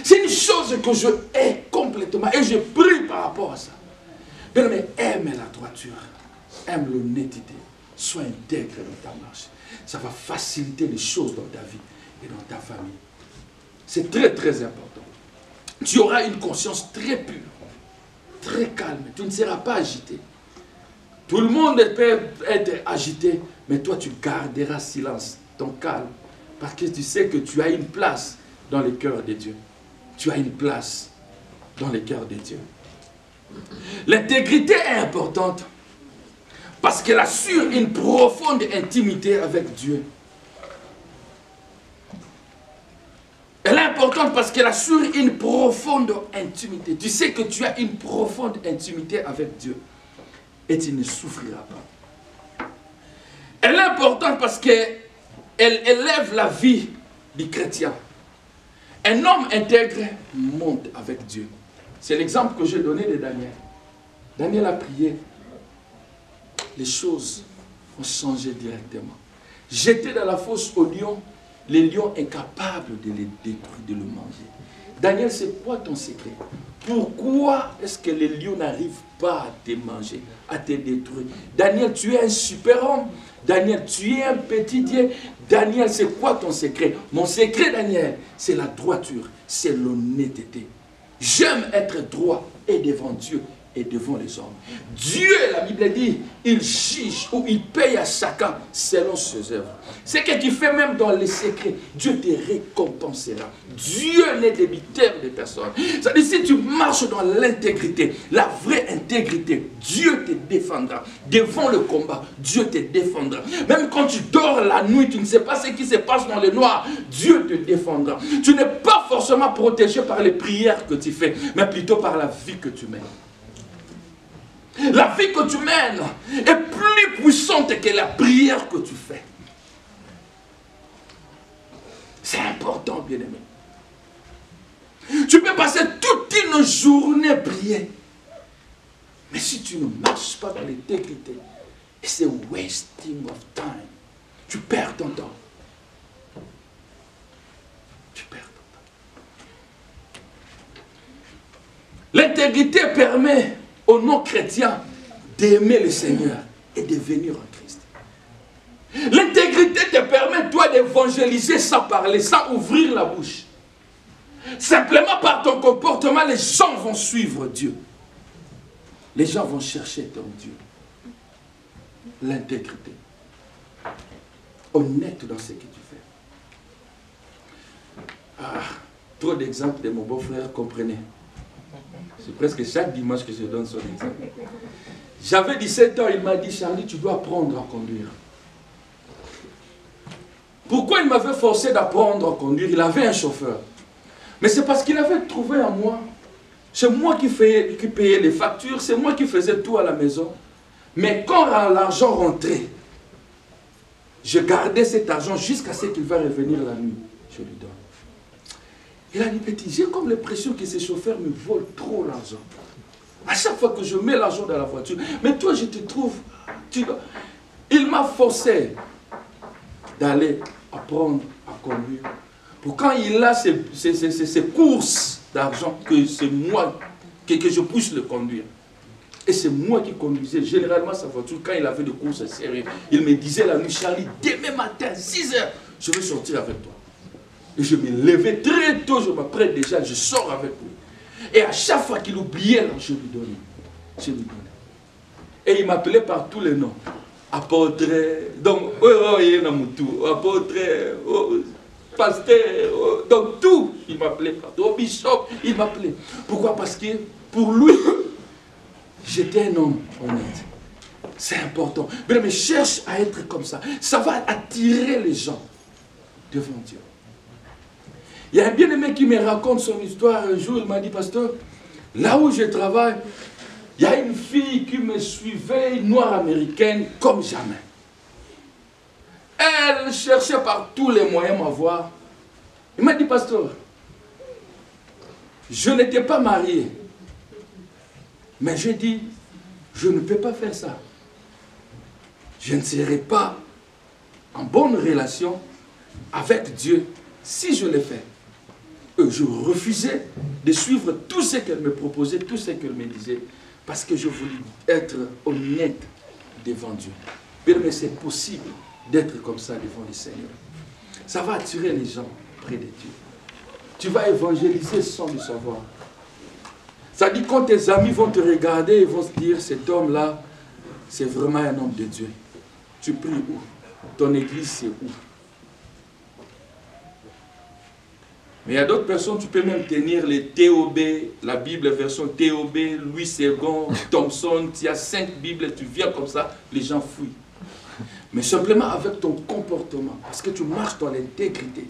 C'est une chose que je hais complètement. Et je prie par rapport à ça. Mais aime la droiture, aime l'honnêteté, sois intègre dans ta marche. Ça va faciliter les choses dans ta vie et dans ta famille. C'est très très important. Tu auras une conscience très pure, très calme. Tu ne seras pas agité. Tout le monde peut être agité, mais toi tu garderas silence, ton calme. Parce que tu sais que tu as une place dans le cœur de Dieu. Tu as une place dans le cœur de Dieu. L'intégrité est importante parce qu'elle assure une profonde intimité avec Dieu. Elle est importante parce qu'elle assure une profonde intimité. Tu sais que tu as une profonde intimité avec Dieu et tu ne souffriras pas. Elle est importante parce qu'elle élève la vie du chrétien. Un homme intègre monte avec Dieu. C'est l'exemple que j'ai donné de Daniel. Daniel a prié. Les choses ont changé directement. Jeté dans la fosse au lion, les lions incapables de les détruire, de le manger. Daniel, c'est quoi ton secret? Pourquoi est-ce que les lions n'arrivent pas à te manger, à te détruire? Daniel, tu es un super homme. Daniel, tu es un petit Dieu. Daniel, c'est quoi ton secret? Mon secret, Daniel, c'est la droiture, c'est l'honnêteté. J'aime être droit et devant Dieu et devant les hommes. Dieu, la Bible dit, il juge ou il paye à chacun selon ses œuvres. Ce que tu fais même dans les secrets, Dieu te récompensera. Dieu n'est débiteur de personne. C'est-à-dire, si tu marches dans l'intégrité, la vraie intégrité, Dieu te défendra. Devant le combat, Dieu te défendra. Même quand tu dors la nuit, tu ne sais pas ce qui se passe dans le noir, Dieu te défendra. Tu n'es pas forcément protégé par les prières que tu fais, mais plutôt par la vie que tu mènes. La vie que tu mènes est plus puissante que la prière que tu fais. C'est important, bien-aimé. Tu peux passer toute une journée prier. Mais si tu ne marches pas dans l'intégrité, c'est wasting of time. Tu perds ton temps. Tu perds ton temps. L'intégrité permet aux non-chrétiens d'aimer le Seigneur et de venir en Christ. L'intégrité te permet, toi, d'évangéliser sans parler, sans ouvrir la bouche. Simplement par ton comportement, les gens vont suivre Dieu. Les gens vont chercher ton Dieu. L'intégrité. Honnête dans ce que tu fais. Ah, trop d'exemples de mon beau-frère, comprenez. C'est presque chaque dimanche que je donne son exemple. J'avais 17 ans, il m'a dit, Charlie, tu dois apprendre à conduire. Pourquoi il m'avait forcé d'apprendre à conduire? Il avait un chauffeur. Mais c'est parce qu'il avait trouvé en moi. C'est moi qui payais les factures, c'est moi qui faisais tout à la maison. Mais quand l'argent rentrait, je gardais cet argent jusqu'à ce qu'il va revenir la nuit. Je lui donne. Il a dit, petit, j'ai comme l'impression que ces chauffeurs me volent trop l'argent. À chaque fois que je mets l'argent dans la voiture, mais toi je te trouve... Il m'a forcé d'aller apprendre à conduire. Pour quand il a ces courses d'argent, que c'est moi, que je puisse le conduire. Et c'est moi qui conduisais généralement sa voiture quand il avait des courses sérieuses. Il me disait la nuit, Charlie, demain matin, 6 h, je vais sortir avec toi. Et je me levais très tôt, je m'apprête déjà, je sors avec lui. Et à chaque fois qu'il oubliait, je lui donnais. Je lui donnais. Et il m'appelait par tous les noms. Apôtre, donc, apôtre, pasteur, donc tout, il m'appelait partout. Bishop, il m'appelait. Pourquoi? Parce que pour lui, j'étais un homme honnête. C'est important. Mais cherche à être comme ça. Ça va attirer les gens devant Dieu. Il y a un bien-aimé qui me raconte son histoire. Un jour, il m'a dit, pasteur, là où je travaille, il y a une fille qui me suivait, une noire américaine, comme jamais. Elle cherchait par tous les moyens à m'avoir. Il m'a dit, pasteur, je n'étais pas marié. Mais j'ai dit, je ne peux pas faire ça. Je ne serai pas en bonne relation avec Dieu si je le fais. Je refusais de suivre tout ce qu'elle me proposait, tout ce qu'elle me disait, parce que je voulais être honnête devant Dieu. Mais c'est possible d'être comme ça devant le Seigneur. Ça va attirer les gens près de Dieu. Tu vas évangéliser sans le savoir. Ça dit quand tes amis vont te regarder, ils vont se dire, cet homme-là, c'est vraiment un homme de Dieu. Tu pries où? Ton église, c'est où? Mais il y a d'autres personnes, tu peux même tenir les TOB, la Bible version TOB, Louis II, Thompson, tu as 5 Bibles, tu viens comme ça, les gens fouillent. Mais simplement avec ton comportement, parce que tu marches dans l'intégrité,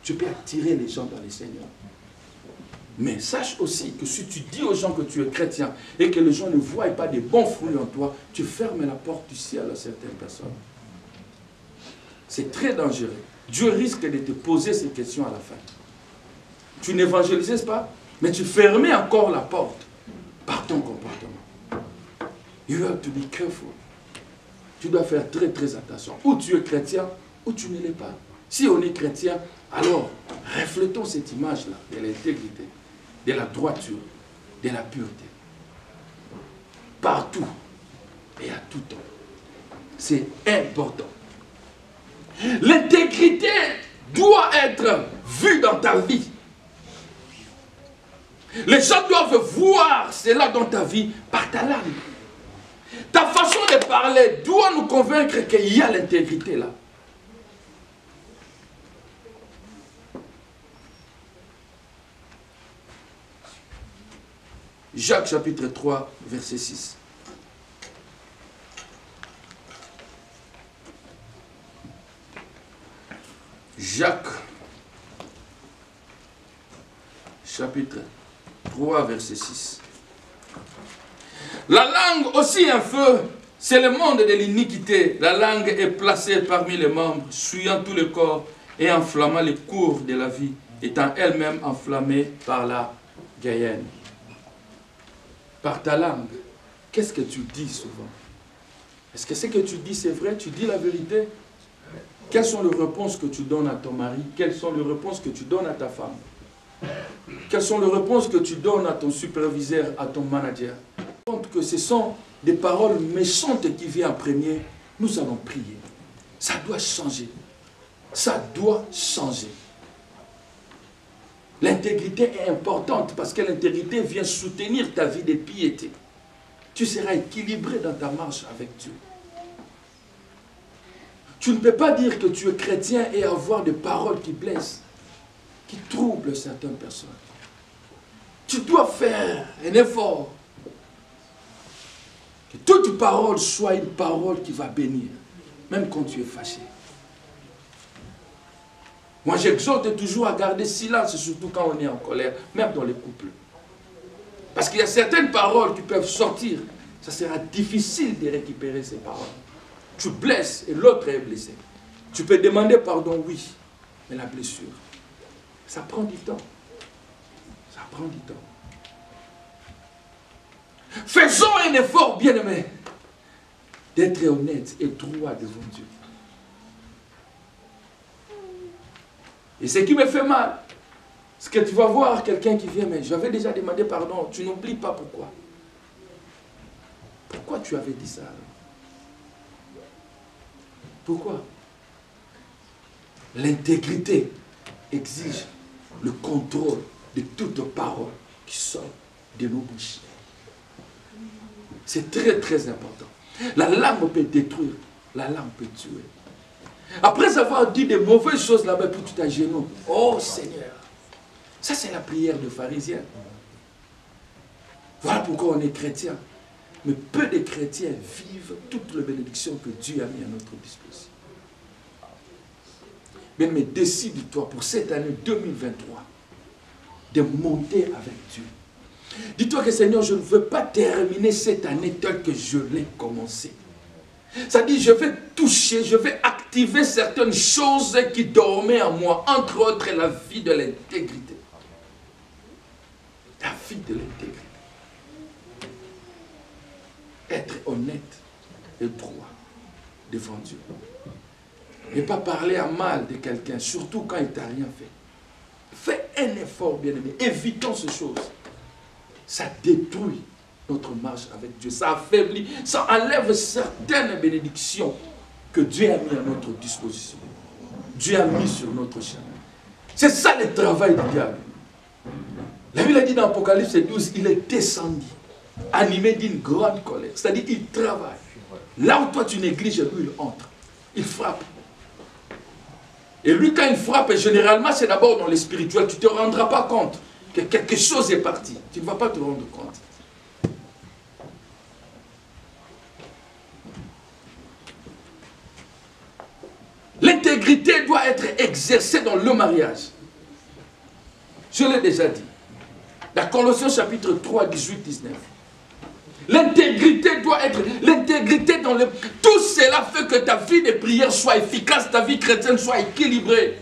tu peux attirer les gens dans le Seigneur. Mais sache aussi que si tu dis aux gens que tu es chrétien et que les gens ne voient pas des bons fruits en toi, tu fermes la porte du ciel à certaines personnes. C'est très dangereux. Dieu risque de te poser ces questions à la fin. Tu n'évangélisais pas, mais tu fermais encore la porte par ton comportement. You have to be careful. Tu dois faire très très attention. Ou tu es chrétien, ou tu ne l'es pas. Si on est chrétien, alors reflétons cette image-là de l'intégrité, de la droiture, de la pureté. Partout et à tout temps. C'est important. L'intégrité doit être vue dans ta vie. Les gens doivent voir cela dans ta vie par ta langue. Ta façon de parler doit nous convaincre qu'il y a l'intégrité là. Jacques chapitre 3, verset 6. Jacques chapitre 3, verset 6. La langue aussi un feu, c'est le monde de l'iniquité. La langue est placée parmi les membres, souillant tout le corps et enflammant les cours de la vie, étant elle-même enflammée par la Gaïenne. Par ta langue, qu'est-ce que tu dis souvent? Est-ce que ce que tu dis c'est vrai? Tu dis la vérité? Quelles sont les réponses que tu donnes à ton mari? Quelles sont les réponses que tu donnes à ta femme? Quelles sont les réponses que tu donnes à ton superviseur, à ton manager? Compte que ce sont des paroles méchantes qui viennent en premier, nous allons prier. Ça doit changer. Ça doit changer. L'intégrité est importante parce que l'intégrité vient soutenir ta vie de piété. Tu seras équilibré dans ta marche avec Dieu. Tu ne peux pas dire que tu es chrétien et avoir des paroles qui blessent, qui troublent certaines personnes. Tu dois faire un effort. Que toute parole soit une parole qui va bénir, même quand tu es fâché. Moi, j'exhorte toujours à garder silence, surtout quand on est en colère, même dans les couples. Parce qu'il y a certaines paroles qui peuvent sortir. Ça sera difficile de récupérer ces paroles. Tu blesses et l'autre est blessé. Tu peux demander pardon, oui. Mais la blessure, ça prend du temps. Ça prend du temps. Faisons un effort, bien-aimé, d'être honnête et droit devant Dieu. Et ce qui me fait mal, c'est que tu vas voir quelqu'un qui vient, mais j'avais déjà demandé pardon, tu n'oublies pas pourquoi. Pourquoi tu avais dit ça? Pourquoi? L'intégrité exige le contrôle de toute parole qui sort de nos bouches. C'est très très important. La langue peut détruire, la langue peut tuer. Après avoir dit des mauvaises choses là-bas, puis tu t'agenouilles. Oh Seigneur, ça c'est la prière de pharisien. Voilà pourquoi on est chrétien. Mais peu de chrétiens vivent toutes les bénédictions que Dieu a mis à notre disposition. Bien, mais décide-toi pour cette année 2023 de monter avec Dieu. Dis-toi que Seigneur, je ne veux pas terminer cette année telle que je l'ai commencée. Ça dit, je vais toucher, je vais activer certaines choses qui dormaient en moi, entre autres la vie de l'intégrité. La vie de l'intégrité. Être honnête et droit devant Dieu. Et pas parler à mal de quelqu'un, surtout quand il ne t'a rien fait. Fais un effort, bien-aimé. Évitons ces choses. Ça détruit notre marche avec Dieu. Ça affaiblit, ça enlève certaines bénédictions que Dieu a mis à notre disposition. Dieu a mis sur notre chemin. C'est ça le travail du diable. La Bible a dit dans Apocalypse 12, il est descendu, animé d'une grande colère. C'est-à-dire qu'il travaille. Là où toi tu négliges, lui il entre. Il frappe. Et lui quand il frappe, généralement c'est d'abord dans le spirituel. Tu ne te rendras pas compte que quelque chose est parti. Tu ne vas pas te rendre compte. L'intégrité doit être exercée dans le mariage. Je l'ai déjà dit. Dans Colossiens chapitre 3, 18, 19. L'intégrité doit être, l'intégrité dans le... Tout cela fait que ta vie de prière soit efficace, ta vie chrétienne soit équilibrée.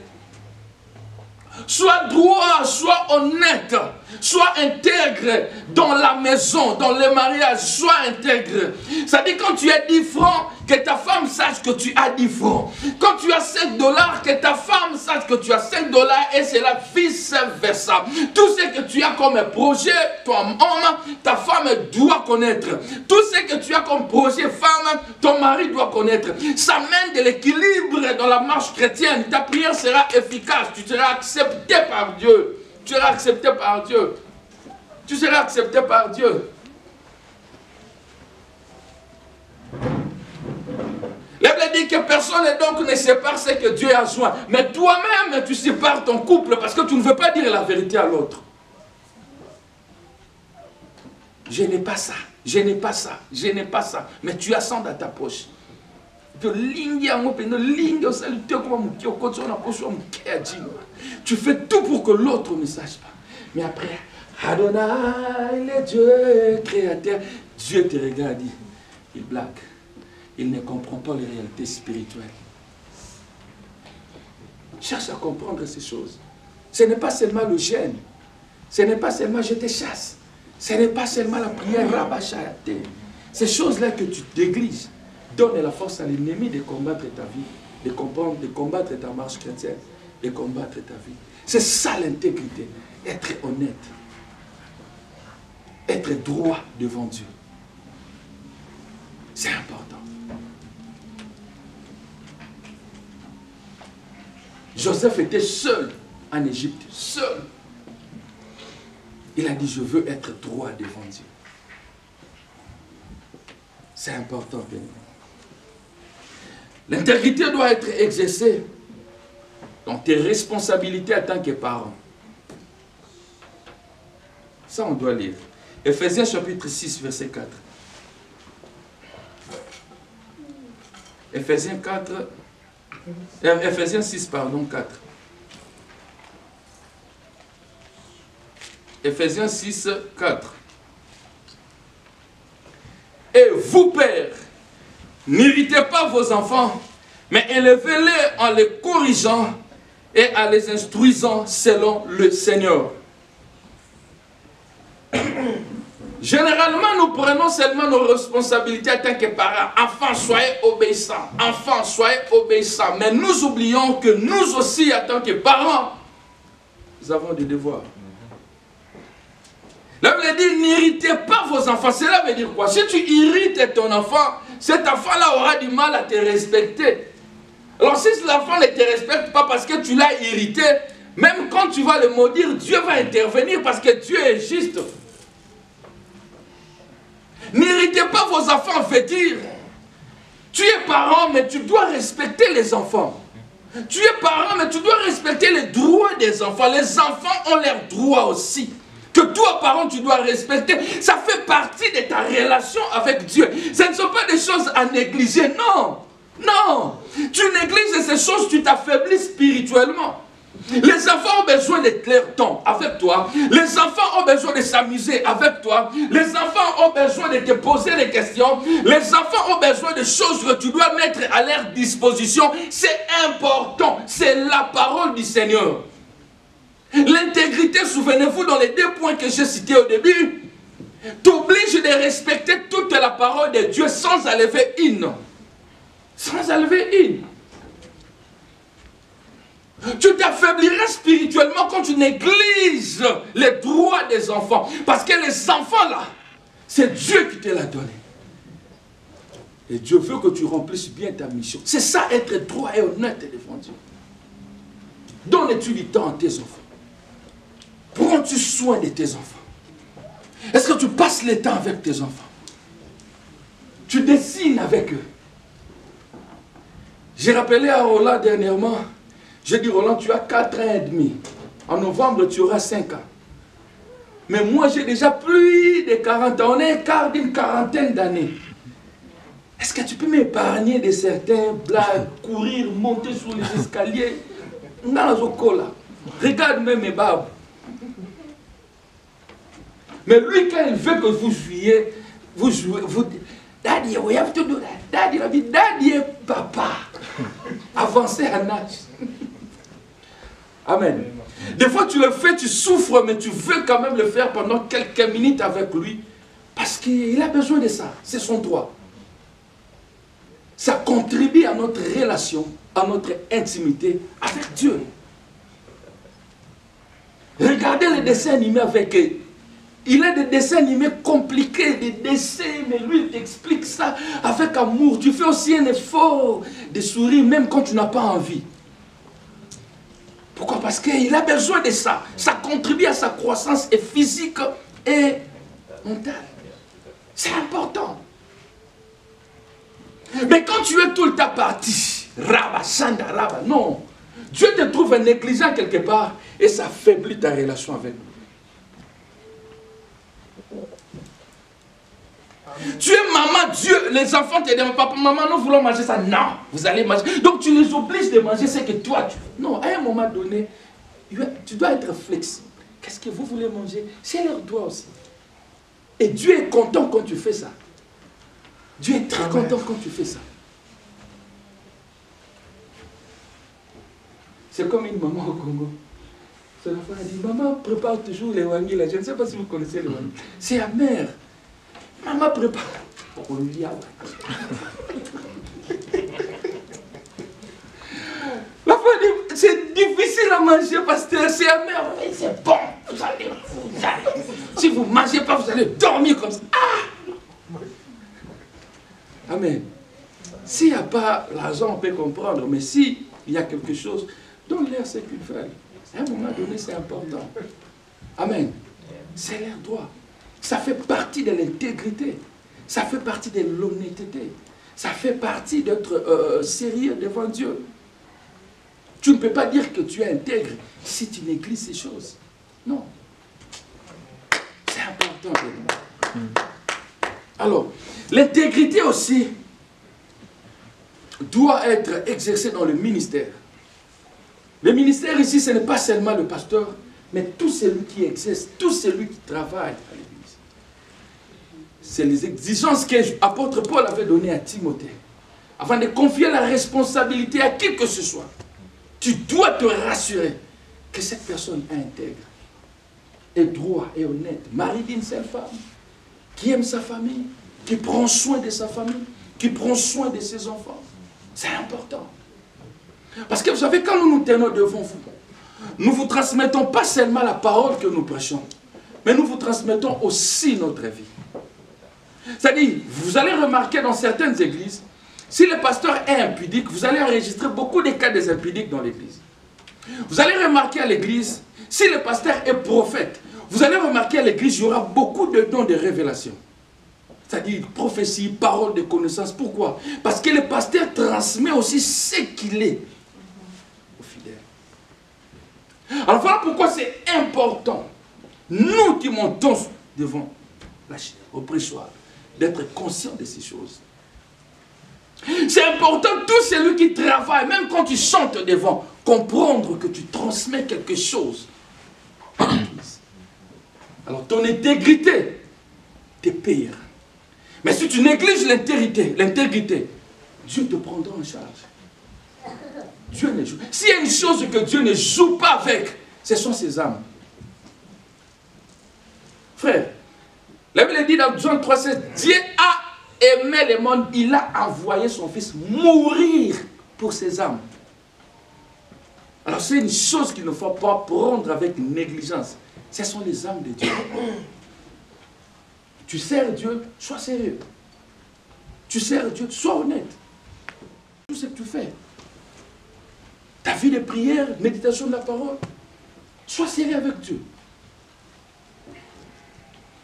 Sois droit, sois honnête, sois intègre dans la maison, dans le mariage, sois intègre. Ça dit quand tu as 10 francs, que ta femme sache que tu as 10 francs. Quand tu as 5 $, que ta femme sache que tu as 5 $ et c'est la vice versa. Tout ce que tu as comme projet, toi homme, ta femme doit connaître. Tout ce que tu as comme projet femme, ton mari doit connaître. Ça mène de l'équilibre dans la marche chrétienne. Ta prière sera efficace, tu seras accepté par Dieu. Tu seras accepté par Dieu. Tu seras accepté par Dieu. La Bible dit que personne donc ne sépare ce que Dieu a joint. Mais toi-même, tu sépares ton couple parce que tu ne veux pas dire la vérité à l'autre. Je n'ai pas ça, je n'ai pas ça, je n'ai pas ça. Mais tu as ça dans ta poche. Tu fais tout pour que l'autre ne sache pas. Mais après, Adonai, le Dieu créateur, Dieu te regarde, il blague. Il ne comprend pas les réalités spirituelles. Cherche à comprendre ces choses. Ce n'est pas seulement le jeûne. Ce n'est pas seulement je te chasse. Ce n'est pas seulement la prière rabachayate. Ces choses-là que tu négliges donnent la force à l'ennemi de combattre ta vie, de combattre ta marche chrétienne, de combattre ta vie. C'est ça l'intégrité. Être honnête. Être droit devant Dieu. C'est important. Joseph était seul en Égypte, seul. Il a dit, je veux être droit devant Dieu. C'est important, bien. L'intégrité doit être exercée dans tes responsabilités en tant que parent. Ça, on doit lire. Ephésiens chapitre 6, verset 4. Ephésiens 6, pardon, 4. Ephésiens 6, 4. Et vous, pères, n'irritez pas vos enfants, mais élevez-les en les corrigeant et en les instruisant selon le Seigneur. Généralement, nous prenons seulement nos responsabilités en tant que parents. Enfants, soyez obéissants. Enfants, soyez obéissants. Mais nous oublions que nous aussi, en tant que parents, nous avons des devoirs. La Bible dit, n'irritez pas vos enfants. Cela veut dire quoi? Si tu irrites ton enfant, cet enfant-là aura du mal à te respecter. Alors si l'enfant ne te respecte pas parce que tu l'as irrité, même quand tu vas le maudire, Dieu va intervenir parce que Dieu est juste. N'irritez pas vos enfants, veut dire, tu es parent, mais tu dois respecter les enfants. Tu es parent, mais tu dois respecter les droits des enfants. Les enfants ont leurs droits aussi. Que toi, parent, tu dois respecter. Ça fait partie de ta relation avec Dieu. Ce ne sont pas des choses à négliger, non. Non. Tu négliges ces choses, tu t'affaiblis spirituellement. Les enfants ont besoin de leur temps avec toi. Les enfants ont besoin de s'amuser avec toi. Les enfants ont besoin de te poser des questions. Les enfants ont besoin de choses que tu dois mettre à leur disposition. C'est important. C'est la parole du Seigneur. L'intégrité, souvenez-vous, dans les 2 points que j'ai cités au début, t'oblige de respecter toute la parole de Dieu sans enlever une. Sans enlever une. Tu t'affaibliras spirituellement quand tu négliges les droits des enfants. Parce que les enfants là, c'est Dieu qui te l'a donné. Et Dieu veut que tu remplisses bien ta mission. C'est ça, être droit et honnête devant Dieu. Donnes-tu du temps à tes enfants? Prends-tu soin de tes enfants? Est-ce que tu passes le temps avec tes enfants? Tu dessines avec eux? J'ai rappelé à Roland dernièrement, j'ai dit, Roland, tu as 4 ans et demi. En novembre, tu auras 5 ans. Mais moi, j'ai déjà plus de 40 ans. On est quart d'une quarantaine d'années. Est-ce que tu peux m'épargner de certains blagues, courir, monter sur les escaliers? Regarde même mes babes. Mais lui, quand il veut que vous jouiez, vous dites, Daddy, we have to do that. Daddy, il dit, Daddy est papa. Avancez en âge. Amen. Des fois, tu le fais, tu souffres, mais tu veux quand même le faire pendant quelques minutes avec lui. Parce qu'il a besoin de ça. C'est son droit. Ça contribue à notre relation, à notre intimité avec Dieu. Regardez les dessins animés avec eux. Il a des dessins animés compliqués, des dessins, mais lui, il t'explique ça avec amour. Tu fais aussi un effort de sourire, même quand tu n'as pas envie. Pourquoi? Parce qu'il a besoin de ça. Ça contribue à sa croissance et physique et mentale. C'est important. Mais quand tu es tout le temps parti, Raba, Sanda, Raba, non. Dieu te trouve un négligent quelque part et ça affaiblit ta relation avec lui. Tu es maman, Dieu, les enfants te disent, papa, maman, nous voulons manger ça. Non, vous allez manger. Donc tu les obliges de manger ce que toi tu veux. Non, à un moment donné, tu dois être flexible. Qu'est-ce que vous voulez manger? C'est leur droit aussi. Et Dieu est content quand tu fais ça. Dieu est très content quand tu fais ça. C'est comme une maman au Congo. Son enfant a dit, maman prépare toujours les wangis là. Je ne sais pas si vous connaissez les wangis. C'est amer. Maman prépare. L'enfant dit, c'est difficile à manger parce que c'est amer. Mais c'est bon. Vous allez. Si vous ne mangez pas, vous allez dormir comme ça. Ah! Amen. S'il n'y a pas l'argent, on peut comprendre. Mais s'il y a quelque chose, donne-leur ce qu'ils veulent. À un moment donné, c'est important. Amen. C'est leur droit. Ça fait partie de l'intégrité. Ça fait partie de l'honnêteté. Ça fait partie d'être sérieux devant Dieu. Tu ne peux pas dire que tu es intègre si tu négliges ces choses. Non. C'est important. Alors, l'intégrité aussi doit être exercée dans le ministère. Le ministère ici, ce n'est pas seulement le pasteur, mais tout celui qui exerce, tout celui qui travaille à l'église. C'est les exigences que l'apôtre Paul avait données à Timothée. Avant de confier la responsabilité à qui que ce soit, tu dois te rassurer que cette personne est intègre, est droit et honnête, mari d'une seule femme, qui aime sa famille, qui prend soin de sa famille, qui prend soin de ses enfants. C'est important. Parce que vous savez, quand nous nous tenons devant vous, nous ne vous transmettons pas seulement la parole que nous prêchons, mais nous vous transmettons aussi notre vie. C'est-à-dire, vous allez remarquer dans certaines églises, si le pasteur est impudique, vous allez enregistrer beaucoup de cas des impudiques dans l'église. Vous allez remarquer à l'église, si le pasteur est prophète, vous allez remarquer à l'église, il y aura beaucoup de dons de révélation. C'est-à-dire prophétie, parole de connaissance. Pourquoi? Parce que le pasteur transmet aussi ce qu'il est aux fidèles. Alors voilà pourquoi c'est important, nous qui montons devant la chair, au pressoir, d'être conscients de ces choses. C'est important, tout celui qui travaille, même quand tu chantes devant, comprendre que tu transmets quelque chose. Alors ton intégrité te payera. Mais si tu négliges l'intégrité, Dieu te prendra en charge. Dieu ne joue. S'il y a une chose que Dieu ne joue pas avec, ce sont ses âmes. Frère, la Bible dit dans Jean 3,16, Dieu a aimé le monde, il a envoyé son fils mourir pour ses âmes. Alors c'est une chose qu'il ne faut pas prendre avec négligence. Ce sont les âmes de Dieu. Tu sers Dieu, sois sérieux. Tu sers Dieu, sois honnête. Tout ce que tu fais. Ta vie de prière, méditation de la parole, sois sérieux avec Dieu.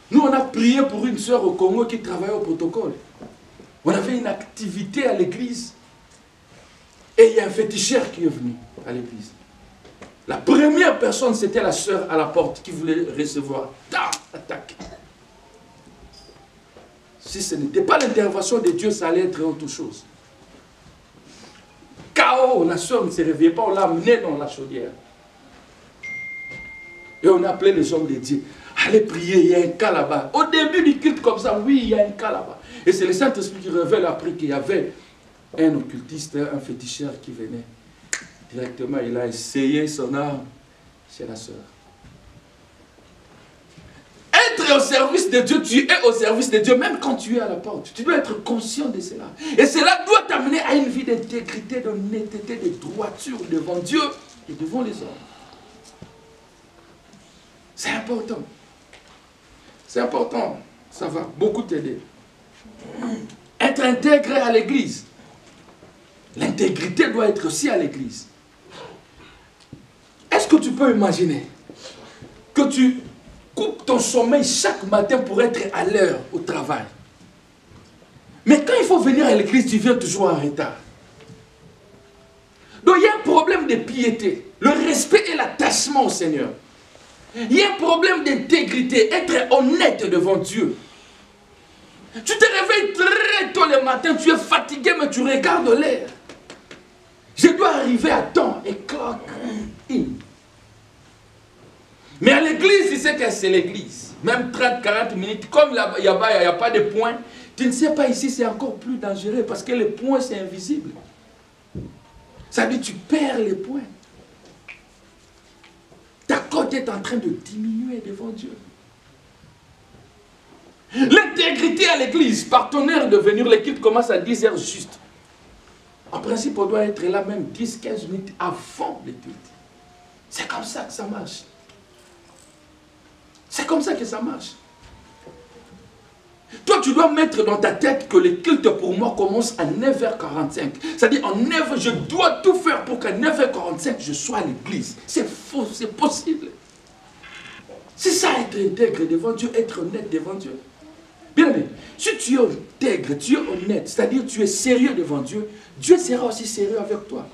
Nous, on a prié pour une sœur au Congo qui travaillait au protocole. On avait une activité à l'église. Et il y a un féticheur qui est venu à l'église. La première personne, c'était la sœur à la porte qui voulait recevoir. Attaque. Si ce n'était pas l'intervention de Dieu, ça allait être autre chose. Chaos, la sœur ne se réveillait pas, on l'a amenée dans la chaudière. Et on a appelé les hommes de Dieu. Allez prier, il y a un cas là-bas. Au début du culte comme ça, oui, il y a un cas là-bas. Et c'est le Saint-Esprit qui révèle après qu'il y avait un occultiste, un féticheur qui venait. Directement, il a essayé son arme chez la sœur. Être au service de Dieu, tu es au service de Dieu, même quand tu es à la porte. Tu dois être conscient de cela. Et cela doit t'amener à une vie d'intégrité, d'honnêteté, de droiture devant Dieu et devant les hommes. C'est important. C'est important. Ça va beaucoup t'aider. Être intégré à l'église. L'intégrité doit être aussi à l'église. Est-ce que tu peux imaginer que tu coupes ton sommeil chaque matin pour être à l'heure au travail. Mais quand il faut venir à l'église, tu viens toujours en retard. Donc il y a un problème de piété, le respect et l'attachement au Seigneur. Il y a un problème d'intégrité, être honnête devant Dieu. Tu te réveilles très tôt le matin, tu es fatigué, mais tu regardes l'heure. Je dois arriver à temps et clock in. Mais à l'église, tu sais que c'est l'église. Même 30-40 minutes, comme il n'y a pas de points, tu ne sais pas ici, c'est encore plus dangereux parce que les points, c'est invisible. Ça veut dire que tu perds les points. Ta cote est en train de diminuer devant Dieu. L'intégrité à l'église, partenaire de venir, l'équipe commence à 10 heures juste. En principe, on doit être là même 10-15 minutes avant le culte. C'est comme ça que ça marche. C'est comme ça que ça marche. Toi, tu dois mettre dans ta tête que le culte pour moi commence à 9h45. C'est-à-dire, en 9h, je dois tout faire pour qu'à 9h45, je sois à l'église. C'est faux, c'est possible. C'est ça, être intègre devant Dieu, être honnête devant Dieu. Bien aimé, si tu es intègre, tu es honnête, c'est-à-dire tu es sérieux devant Dieu, Dieu sera aussi sérieux avec toi.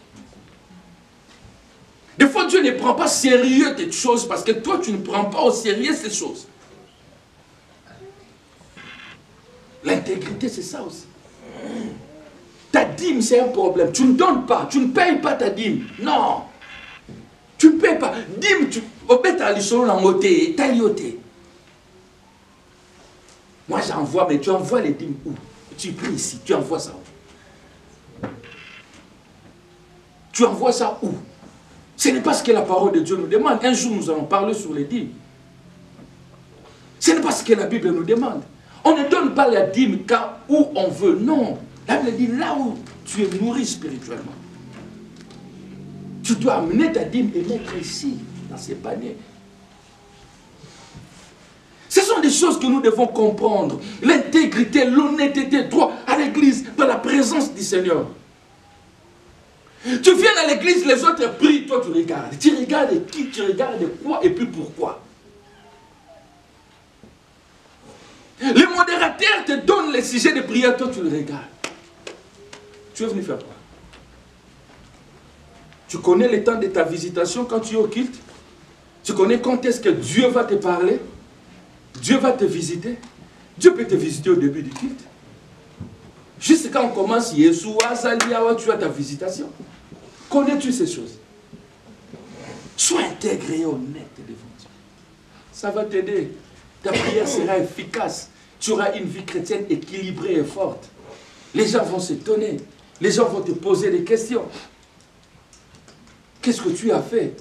Des fois, Dieu ne prend pas sérieux tes choses parce que toi, tu ne prends pas au sérieux ces choses. L'intégrité, c'est ça aussi. Ta dîme, c'est un problème. Tu ne donnes pas, tu ne payes pas ta dîme. Non. Tu ne payes pas. Dîme, tu as lioté. Moi, j'envoie, mais tu envoies les dîmes où? Tu pries ici, tu envoies ça où? Tu envoies ça où? Ce n'est pas ce que la parole de Dieu nous demande. Un jour, nous allons parler sur les dîmes. Ce n'est pas ce que la Bible nous demande. On ne donne pas la dîme car où on veut. Non. La Bible dit là où tu es nourri spirituellement. Tu dois amener ta dîme et mettre ici, dans ces paniers. Ce sont des choses que nous devons comprendre. L'intégrité, l'honnêteté, droit à l'église, dans la présence du Seigneur. Tu viens à l'église, les autres prient, toi tu regardes. Tu regardes qui, tu regardes quoi et puis pourquoi. Les modérateurs te donnent les sujets de prière, toi tu le regardes. Tu es venu faire quoi? Tu connais le temps de ta visitation quand tu es au culte? Tu connais quand est-ce que Dieu va te parler? Dieu va te visiter. Dieu peut te visiter au début du culte. Juste quand on commence, Yeshua, Zaliawa, tu as ta visitation. Connais-tu ces choses? Sois intègre et honnête devant Dieu. Ça va t'aider. Ta prière sera efficace. Tu auras une vie chrétienne équilibrée et forte. Les gens vont s'étonner. Les gens vont te poser des questions. Qu'est-ce que tu as fait?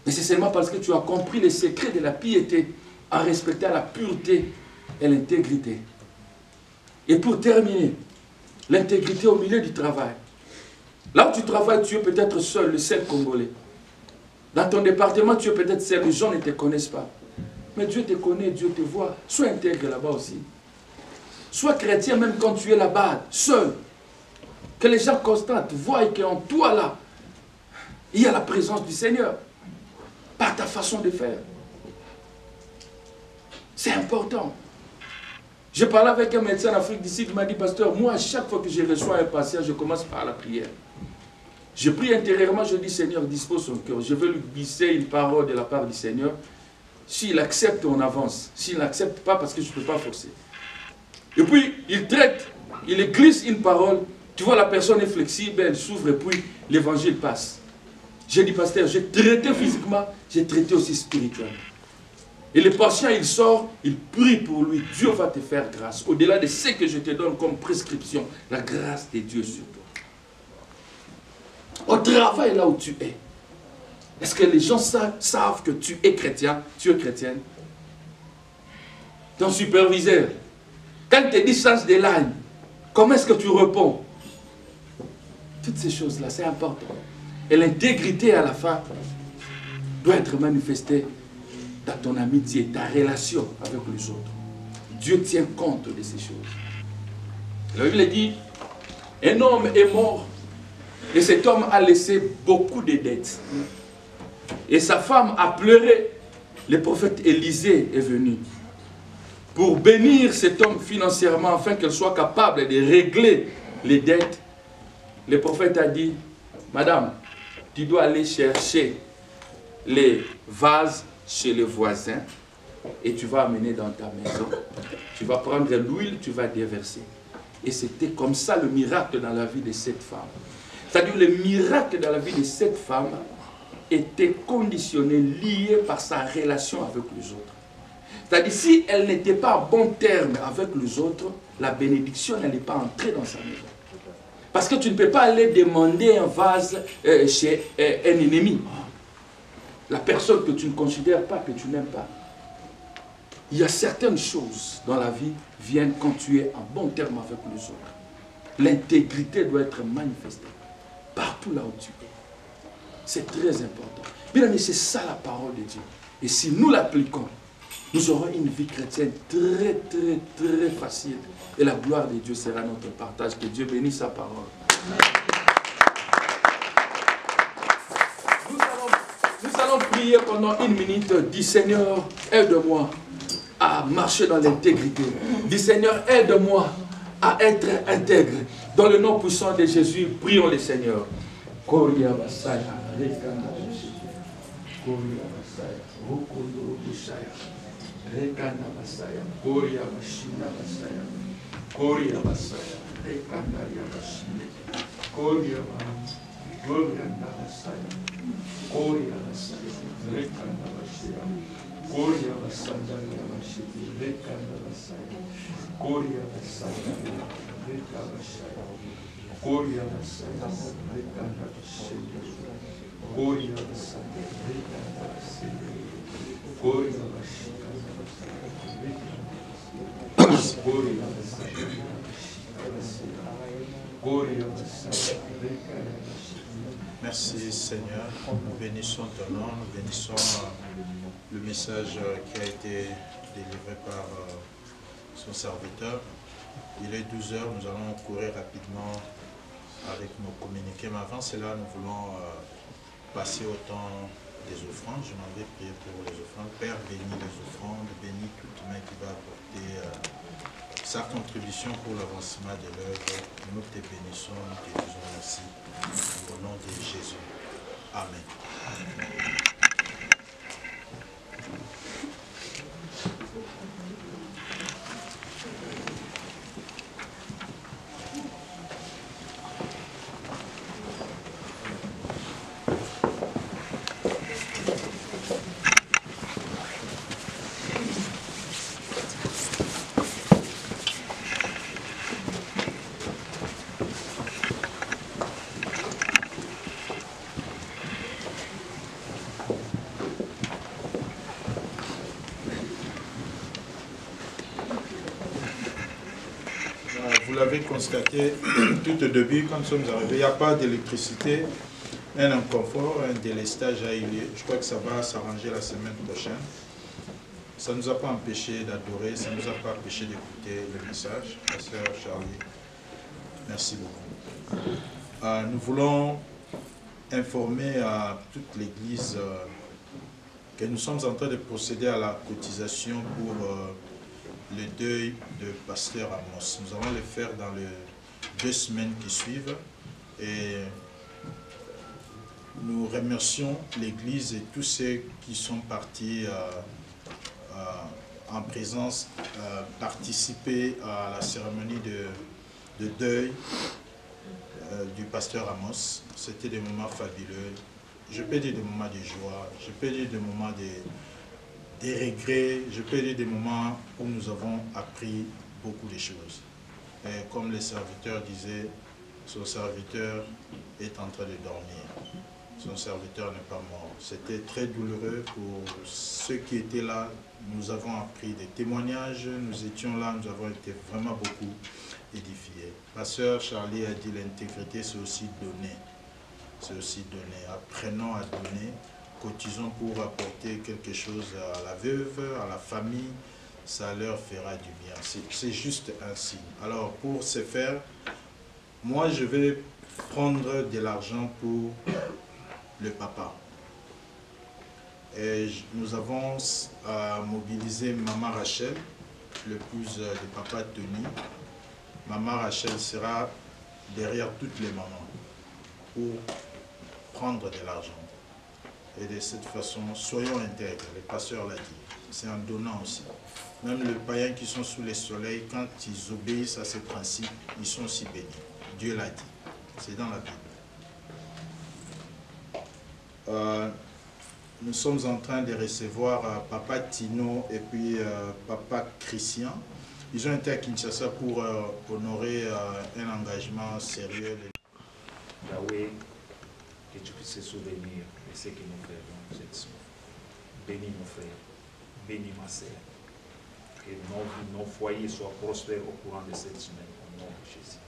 Mais c'est seulement parce que tu as compris les secrets de la piété en respectant la pureté et l'intégrité. Et pour terminer, l'intégrité au milieu du travail. Là où tu travailles, tu es peut-être seul, le seul Congolais. Dans ton département, tu es peut-être seul, les gens ne te connaissent pas. Mais Dieu te connaît, Dieu te voit. Sois intègre là-bas aussi. Sois chrétien même quand tu es là-bas, seul. Que les gens constatent, voient qu'en toi là, il y a la présence du Seigneur. Par ta façon de faire. C'est important. Je parlais avec un médecin en Afrique du Sud, il m'a dit, pasteur, moi, à chaque fois que je reçois un patient, je commence par la prière. Je prie intérieurement, je dis, Seigneur, dispose son cœur. Je veux lui glisser une parole de la part du Seigneur. S'il accepte, on avance. S'il n'accepte pas, parce que je ne peux pas forcer. Et puis, il traite, il glisse une parole. Tu vois, la personne est flexible, elle s'ouvre, et puis l'évangile passe. J'ai dit, pasteur, j'ai traité physiquement, j'ai traité aussi spirituellement. Et le patient, il sort, il prie pour lui. Dieu va te faire grâce. Au-delà de ce que je te donne comme prescription, la grâce de Dieu sur toi. Au travail, là où tu es, est-ce que les gens savent que tu es chrétien, tu es chrétienne? Ton superviseur, quand il te dit change de ligne, comment est-ce que tu réponds? Toutes ces choses-là, c'est important. Et l'intégrité à la fin doit être manifestée dans ton amitié, ta relation avec les autres. Dieu tient compte de ces choses. La Bible dit, un homme est mort et cet homme a laissé beaucoup de dettes. Et sa femme a pleuré le prophète Élisée est venu pour bénir cet homme financièrement afin qu'il soit capable de régler les dettes. Le prophète a dit, madame, tu dois aller chercher les vases chez le voisin et tu vas amener dans ta maison. Tu vas prendre l'huile, tu vas déverser. Et c'était comme ça le miracle dans la vie de cette femme. C'est-à-dire le miracle dans la vie de cette femme était conditionné, lié par sa relation avec les autres. C'est-à-dire si elle n'était pas en bon terme avec les autres, la bénédiction n'allait pas entrer dans sa maison. Parce que tu ne peux pas aller demander un vase chez un ennemi. La personne que tu ne considères pas, que tu n'aimes pas. Il y a certaines choses dans la vie viennent quand tu es en bon terme avec les autres. L'intégrité doit être manifestée partout là où tu es. C'est très important. Bien aimé, c'est ça la parole de Dieu. Et si nous l'appliquons, nous aurons une vie chrétienne très, très, très facile. Et la gloire de Dieu sera notre partage. Que Dieu bénisse sa parole. Nous allons prier pendant 1 minute. Dis Seigneur, aide-moi à marcher dans l'intégrité. Dis Seigneur, aide-moi à être intègre. Dans le nom puissant de Jésus, prions le Seigneur. Koria Basaya, Rekanda Basaya, Koria Basaya, Rokondo Basaya, Rekanda Basaya, Koria Bashina Basaya, Koria Basaya, Rekanda Basaya, Koria Basaya, Koria Basaya, Rekanda Basaya, Koria Basaya, Rekanda Basaya, Koria Basaya, Rekanda Basaya. Koria Basaya, Rekanda Basaya, Koria Basaya, Rekanda Basaya, Koria Basaya, Koria Basaya, Koria Basaya, Rekanda Basaya. Merci Seigneur, nous bénissons ton nom, nous bénissons le message qui a été délivré par son serviteur. Il est 12 h, nous allons courir rapidement avec nos communiqués, mais avant cela, nous voulons passer au temps des offrandes. Je m'en vais prier pour les offrandes. Père, bénis les offrandes, bénis toute main qui va apporter sa contribution pour l'avancement de l'œuvre. Nous te bénissons, nous te disons merci. Au nom de Jésus. Amen. Vous l'avez constaté tout au début, quand nous sommes arrivés, il n'y a pas d'électricité, un inconfort, un délestage a eu lieu. Je crois que ça va s'arranger la semaine prochaine. Ça ne nous a pas empêché d'adorer, ça ne nous a pas empêché d'écouter le message. Pasteur Charlie, merci beaucoup. Nous voulons informer à toute l'Église que nous sommes en train de procéder à la cotisation pour le deuil de Pasteur Amos. Nous allons le faire dans les 2 semaines qui suivent et nous remercions l'Église et tous ceux qui sont partis en présence participer à la cérémonie de deuil du Pasteur Amos. C'était des moments fabuleux. Je peux dire des moments de joie, je peux dire des moments des regrets, je peux dire des moments où nous avons appris beaucoup de choses. Et comme le serviteur disait, son serviteur est en train de dormir. Son serviteur n'est pas mort. C'était très douloureux pour ceux qui étaient là. Nous avons appris des témoignages, nous étions là, nous avons été vraiment beaucoup édifiés. Ma sœur Charlie a dit l'intégrité, c'est aussi donner. C'est aussi donner. Apprenons à donner. Cotisons pour apporter quelque chose à la veuve, à la famille, ça leur fera du bien. C'est juste un signe. Alors, pour ce faire, moi, je vais prendre de l'argent pour le papa. Et nous avons mobilisé Maman Rachel, l'épouse de Papa Tony. Maman Rachel sera derrière toutes les mamans pour prendre de l'argent. Et de cette façon, soyons intègres, le pasteur l'a dit. C'est en donnant aussi. Même les païens qui sont sous le soleil, quand ils obéissent à ces principes, ils sont aussi bénis. Dieu l'a dit. C'est dans la Bible. Nous sommes en train de recevoir Papa Tino et puis Papa Christian. Ils ont été à Kinshasa pour honorer un engagement sérieux. Yahweh, que tu puisses te souvenir de ce que nous faisons cette semaine. Bénis nos frères, bénis ma sœur. Que nos foyers soient prospères au courant de cette semaine, au nom de Jésus.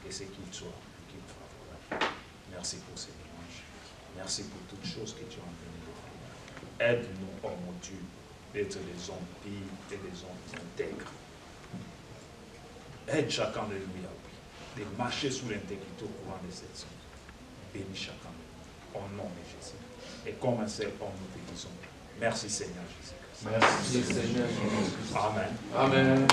Que ce qu'il soit, qu'il favorable. Merci pour ces dimanches. Merci pour toutes choses que tu as enseignées. Aide-nous, oh mon Dieu, d'être des hommes purs et des hommes intègres. Aide chacun de nous, Yahweh, de marcher sous l'intégrité au courant de cette semaine. Bénis chacun de nous, au nom de Jésus. Et comme un seul homme, nous te disons, merci Seigneur Jésus. Merci Seigneur. Amen. Amen.